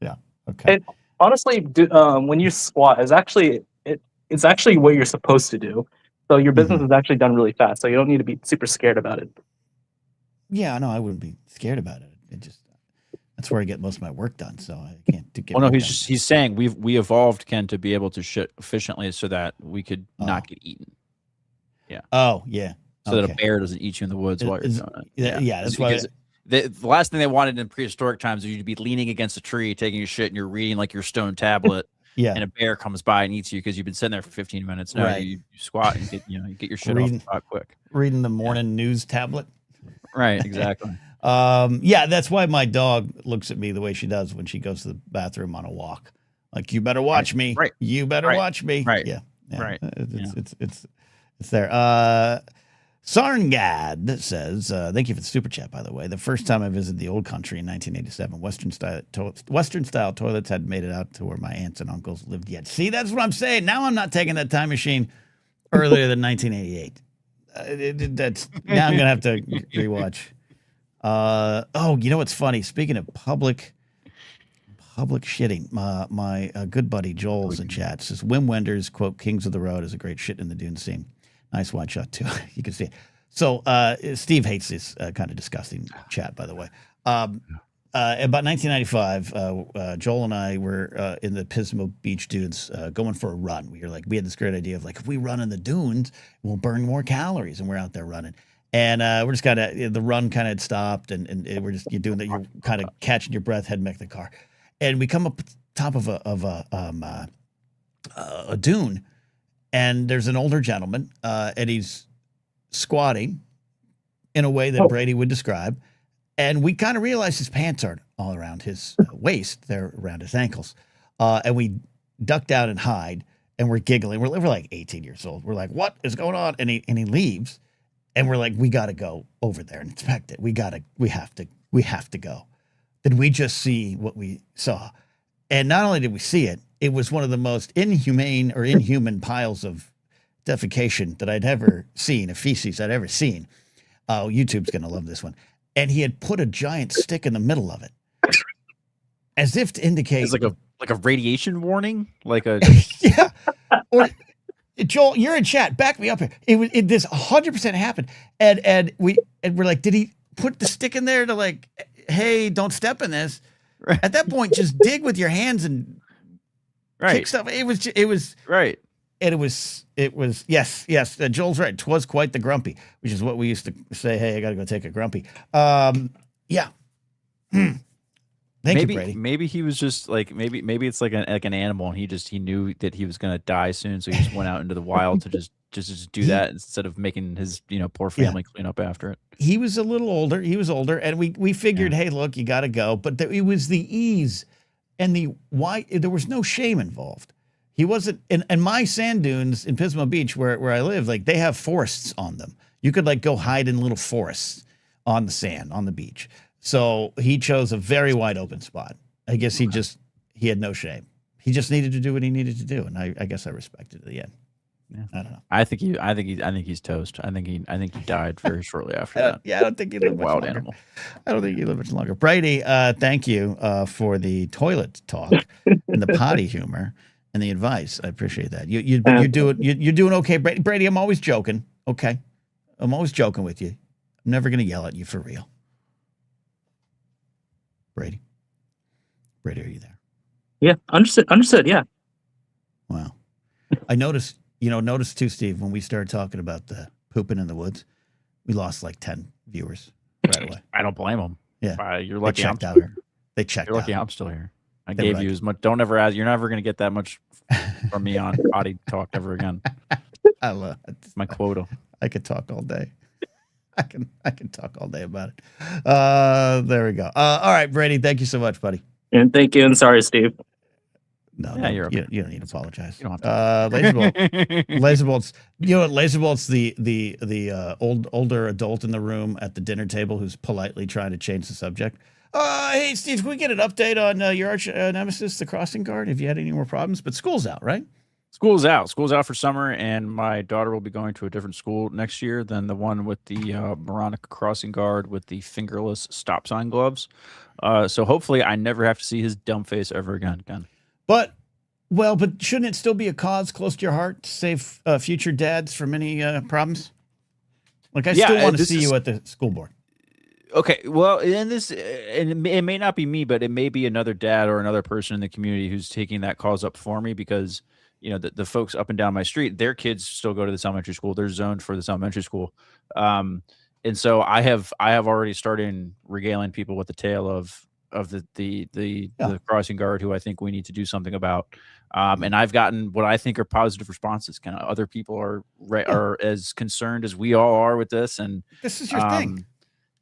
Yeah. Okay. And honestly, when you squat, it's actually what you're supposed to do. So your business is actually done really fast. So you don't need to be super scared about it. Yeah, no, I wouldn't be scared about it. That's where I get most of my work done. So I can't get. Well, no, he's saying we evolved, Ken, to be able to shit efficiently so that we could not get eaten. Yeah. Oh yeah. So that a bear doesn't eat you in the woods while you're doing it. Yeah, that's why. The last thing they wanted in prehistoric times was you to be leaning against a tree, taking your shit, and you're reading like your stone tablet, Yeah. and a bear comes by and eats you because you've been sitting there for 15 minutes. No, Right. you squat and you get your shit off the spot quick. Reading the morning news tablet. Right, exactly. Yeah, that's why my dog looks at me the way she does when she goes to the bathroom on a walk. Like, you better watch me. Right. You better watch me. Right. Yeah. Right. It's there. Sarngad says, thank you for the super chat, by the way. The first time I visited the old country in 1987, Western style toilets had made it out to where my aunts and uncles lived yet. See, that's what I'm saying. Now I'm not taking that time machine earlier than 1988. Now I'm gonna have to rewatch. Oh, you know what's funny? Speaking of public shitting, my good buddy Joel's in chat says Wim Wenders quote Kings of the Road is a great shit in the dune scene. Nice one shot too. You can see it. So Steve hates this kind of disgusting chat, by the way. About 1995, Joel and I were in the Pismo Beach dunes going for a run. We had this great idea of like, if we run in the dunes, we'll burn more calories, and we're out there running. And we're just kind of, the run kind of had stopped, and we're just, you're doing that, you're kind of catching your breath, heading back to the car. And we come up top of a dune, and there's an older gentleman, and he's squatting in a way that Brady would describe. And we kind of realized his pants aren't all around his waist; they're around his ankles. And we duck down and hide, and we're giggling. We're like 18 years old. We're like, "What is going on?" And he leaves, and we're like, "We got to go over there and inspect it. We have to go." Did we just see what we saw? And not only did we see it, it was one of the most inhuman piles of defecation that I'd ever seen, of feces I'd ever seen. Oh, YouTube's going to love this one. And he had put a giant stick in the middle of it, as if to indicate it's like a radiation warning, like a yeah. Or Joel, you're in chat. Back me up here. This 100% happened, and we're like, did he put the stick in there to like, hey, don't step in this? Right. At that point, just dig with your hands and kick stuff. It was right. And it was yes. Joel's right. 'Twas quite the grumpy, which is what we used to say. Hey, I got to go take a grumpy. Yeah. Thank you, Brady. Maybe he was just like maybe it's like an animal, and he knew that he was gonna die soon, so he just went out into the wild to just do that instead of making his poor family clean up after it. He was a little older. He was older, and we figured, hey, look, you got to go. But it was the ease and the why. There was no shame involved. He wasn't, and my sand dunes in Pismo Beach, where I live, like they have forests on them. You could like go hide in little forests on the sand on the beach. So he chose a very wide open spot. I guess he had no shame. He just needed to do what he needed to do, and I guess I respected it at the end. Yeah. I don't know. I think he's toast. I think he died very shortly after that. Yeah, I don't think he lived much longer. Animal. I don't think he lived much longer. Brady, thank you for the toilet talk and the potty humor and the advice. I appreciate that. You're doing okay, Brady. Brady, I'm always joking. Okay, I'm always joking with you. I'm never gonna yell at you for real. Brady, are you there? Yeah, understood. Yeah. Wow. I noticed too, Steve, when we started talking about the pooping in the woods, we lost like 10 viewers right away. I don't blame them. Yeah. You're lucky I'm out here. They checked out. You're lucky I'm still here. I gave you as much. Don't ever ask. You're never going to get that much from me on potty talk ever again. I love it. My quota. I could talk all day. I can talk all day about it. There we go. All right, Brady, thank you so much, buddy. And thank you, and sorry, Steve. No, you're okay. You don't need to apologize. You don't have to. Laserbolt's. You know what? Laserbolt's the older adult in the room at the dinner table who's politely trying to change the subject. Hey, Steve, can we get an update on your arch nemesis, the crossing guard? Have you had any more problems? But school's out, right? School's out. School's out for summer, and my daughter will be going to a different school next year than the one with the moronic crossing guard with the fingerless stop sign gloves. So hopefully I never have to see his dumb face ever again. But shouldn't it still be a cause close to your heart to save future dads from any problems? Like, I still want to see you at the school board. Okay, well, and it may not be me, but it may be another dad or another person in the community who's taking that cause up for me, because the folks up and down my street, their kids still go to this elementary school. They're zoned for this elementary school. And so I have already started regaling people with the tale of the crossing guard who I think we need to do something about. And I've gotten what I think are positive responses. Kind of other people are as concerned as we all are with this, and this is your thing.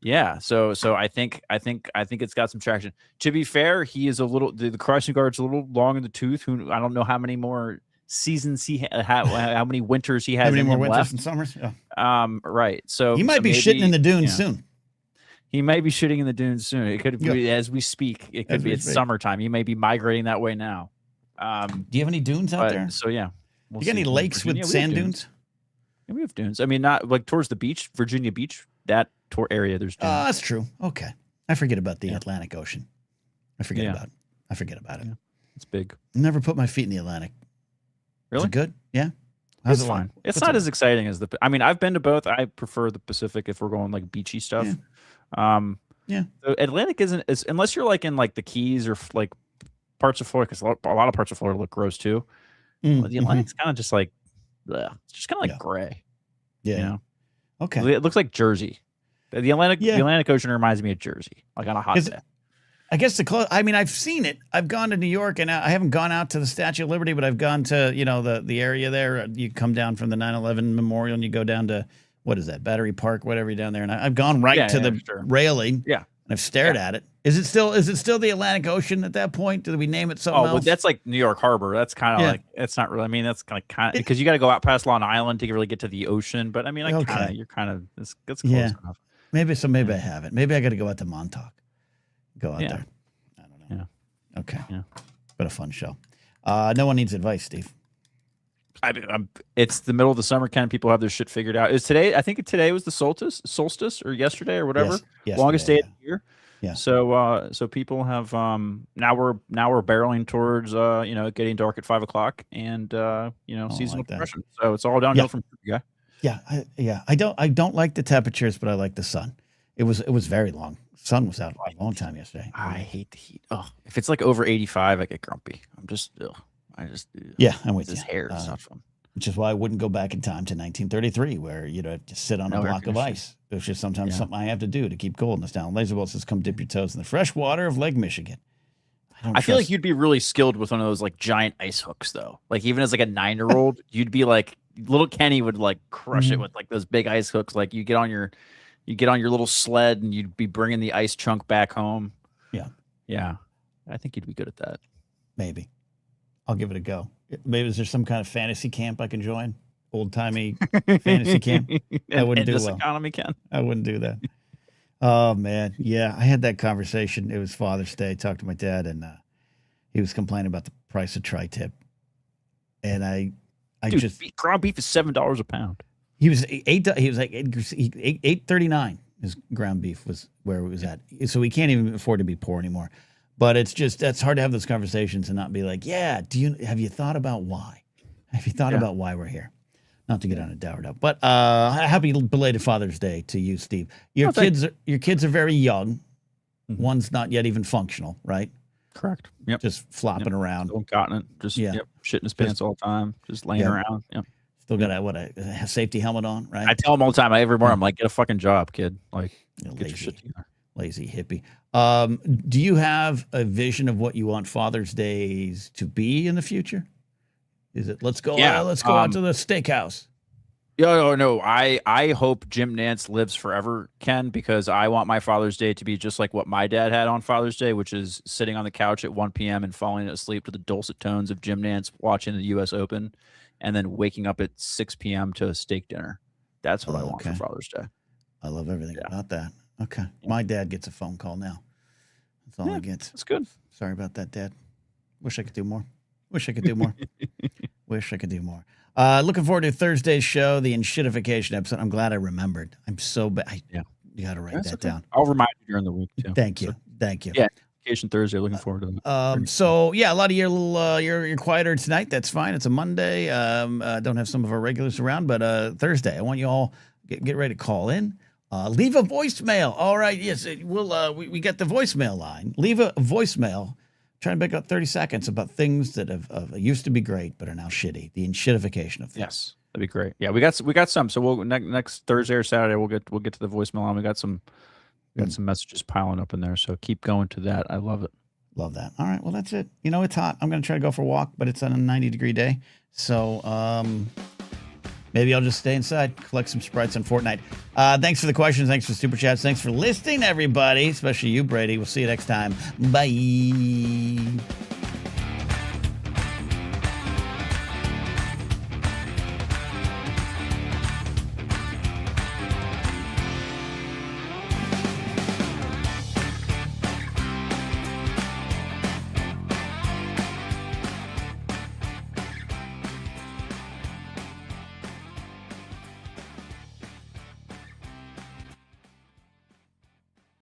Yeah, so I think it's got some traction. To be fair, he is a little the crossing guard's a little long in the tooth. Who I don't know how many more seasons how many winters he has. How many more winters left. and summers? Yeah. Right. So he might be shitting in the dunes soon. He may be shitting in the dunes soon. It could be as we speak. It could be it's summertime. He may be migrating that way now. Do you have any dunes out there? So yeah, you got any lakes with sand dunes? Yeah, we have dunes. I mean, not like towards the beach, Virginia Beach, that area. There's dunes. Oh, that's true. Okay, I forget about the Atlantic Ocean. I forget about it. Yeah. It's big. Never put my feet in the Atlantic. Really? Is it good? Yeah. It's fine. It's not as exciting as I mean, I've been to both. I prefer the Pacific if we're going like beachy stuff. Yeah. The Atlantic isn't as unless you're like in like the Keys or like parts of Florida, because a lot of parts of Florida look gross too. The Atlantic's kind of just like, bleh. It's just kind of like gray. Yeah. You know? Okay. It looks like Jersey. The Atlantic Ocean reminds me of Jersey, like on a hot day. I guess I mean, I've seen it. I've gone to New York, and I haven't gone out to the Statue of Liberty, but I've gone to, the area there. You come down from the 9/11 Memorial, and you go down to, what is that, Battery Park, whatever, down there. And I've gone to the railing. Yeah. And I've stared at it. Is it still the Atlantic Ocean at that point? Did we name it something else? But that's like New York Harbor. That's kind of like, it's not really, I mean, that's kind of, because you got to go out past Long Island to really get to the ocean. But I mean, you're kind of, it's close enough. Maybe I haven't. Maybe I got to go out to Montauk. Go out there. I don't know. Yeah. Okay. Yeah. But a fun show. No one needs advice, Steve. It's the middle of the summer. Kind of people have their shit figured out. Is today? I think today was the solstice or yesterday or whatever. Yes, longest day of the year. Yeah. So people have now we're barreling towards getting dark at 5 o'clock and seasonal depression. So it's all downhill from here. Yeah. I don't like the temperatures, but I like the sun. It was very long. Sun was out a long time yesterday. I hate the heat. Oh, if it's like over 85, I get grumpy. I'm just I'm with you. This hair is not fun. Which is why I wouldn't go back in time to 1933, where just sit on a block of ice. It's just sometimes something I have to do to keep coldness down. Laserbolt says, "Come dip your toes in the fresh water of Lake Michigan." I feel like you'd be really skilled with one of those like giant ice hooks, though. Like even as like a 9-year-old, you'd be like little Kenny would like crush it with like those big ice hooks. Like you get on your little sled and you'd be bringing the ice chunk back home. Yeah. I think you'd be good at that. Maybe. I'll give it a go. Maybe is there some kind of fantasy camp I can join? Old timey fantasy camp? I wouldn't do well. Economy can. I wouldn't do that. Oh man, yeah. I had that conversation. It was Father's Day. I talked to my dad, and he was complaining about the price of tri-tip. And ground beef is $7 a pound. He was $8.39. His ground beef was where it was at. So we can't even afford to be poor anymore. But that's hard to have those conversations and not be like, have you thought about why? Have you thought about why we're here? Not to get on a dour note, but happy belated Father's Day to you, Steve. Your kids are very young. Mm-hmm. One's not yet even functional, right? Correct. Yep. Just flopping around. Still incontinent. Just shitting his pants all the time. Just laying around. Yep. Still got a safety helmet on, right? I tell him all the time. Every morning, I'm like, get a fucking job, kid. Like, get your shit together. Lazy hippie. Do you have a vision of what you want Father's Days to be in the future? Is it let's go out to the steakhouse? No. I hope Jim Nance lives forever, Ken, because I want my Father's Day to be just like what my dad had on Father's Day, which is sitting on the couch at 1 p.m. and falling asleep to the dulcet tones of Jim Nance watching the U.S. Open, and then waking up at 6 p.m. to a steak dinner. That's what I want for Father's Day. I love everything about that. Okay. My dad gets a phone call now. That's all he gets. That's good. Sorry about that, Dad. Wish I could do more. Wish I could do more. Looking forward to Thursday's show, the Enshittification episode. I'm glad I remembered. I'm so bad. You got to write that down. I'll remind you during the week, too. Thank you. Yeah. Vacation Thursday. Looking forward to that. So, a lot of you're quieter tonight. That's fine. It's a Monday. Don't have some of our regulars around, but Thursday, I want you all get ready to call in. Leave a voicemail. All right. Yes, we got the voicemail line. Leave a voicemail. Try and pick up 30 seconds about things that have used to be great but are now shitty. The enshittification of things. Yes, that'd be great. Yeah, we got some. So we'll next Thursday or Saturday we'll get to the voicemail line. We got some We got some messages piling up in there, so keep going to that. I love it. Love that. All right, well, that's it. You know, it's hot. I'm going to try to go for a walk, but it's on a 90-degree day. So maybe I'll just stay inside, collect some sprites on Fortnite. Thanks for the questions. Thanks for the super chats. Thanks for listening, everybody, especially you, Brady. We'll see you next time. Bye.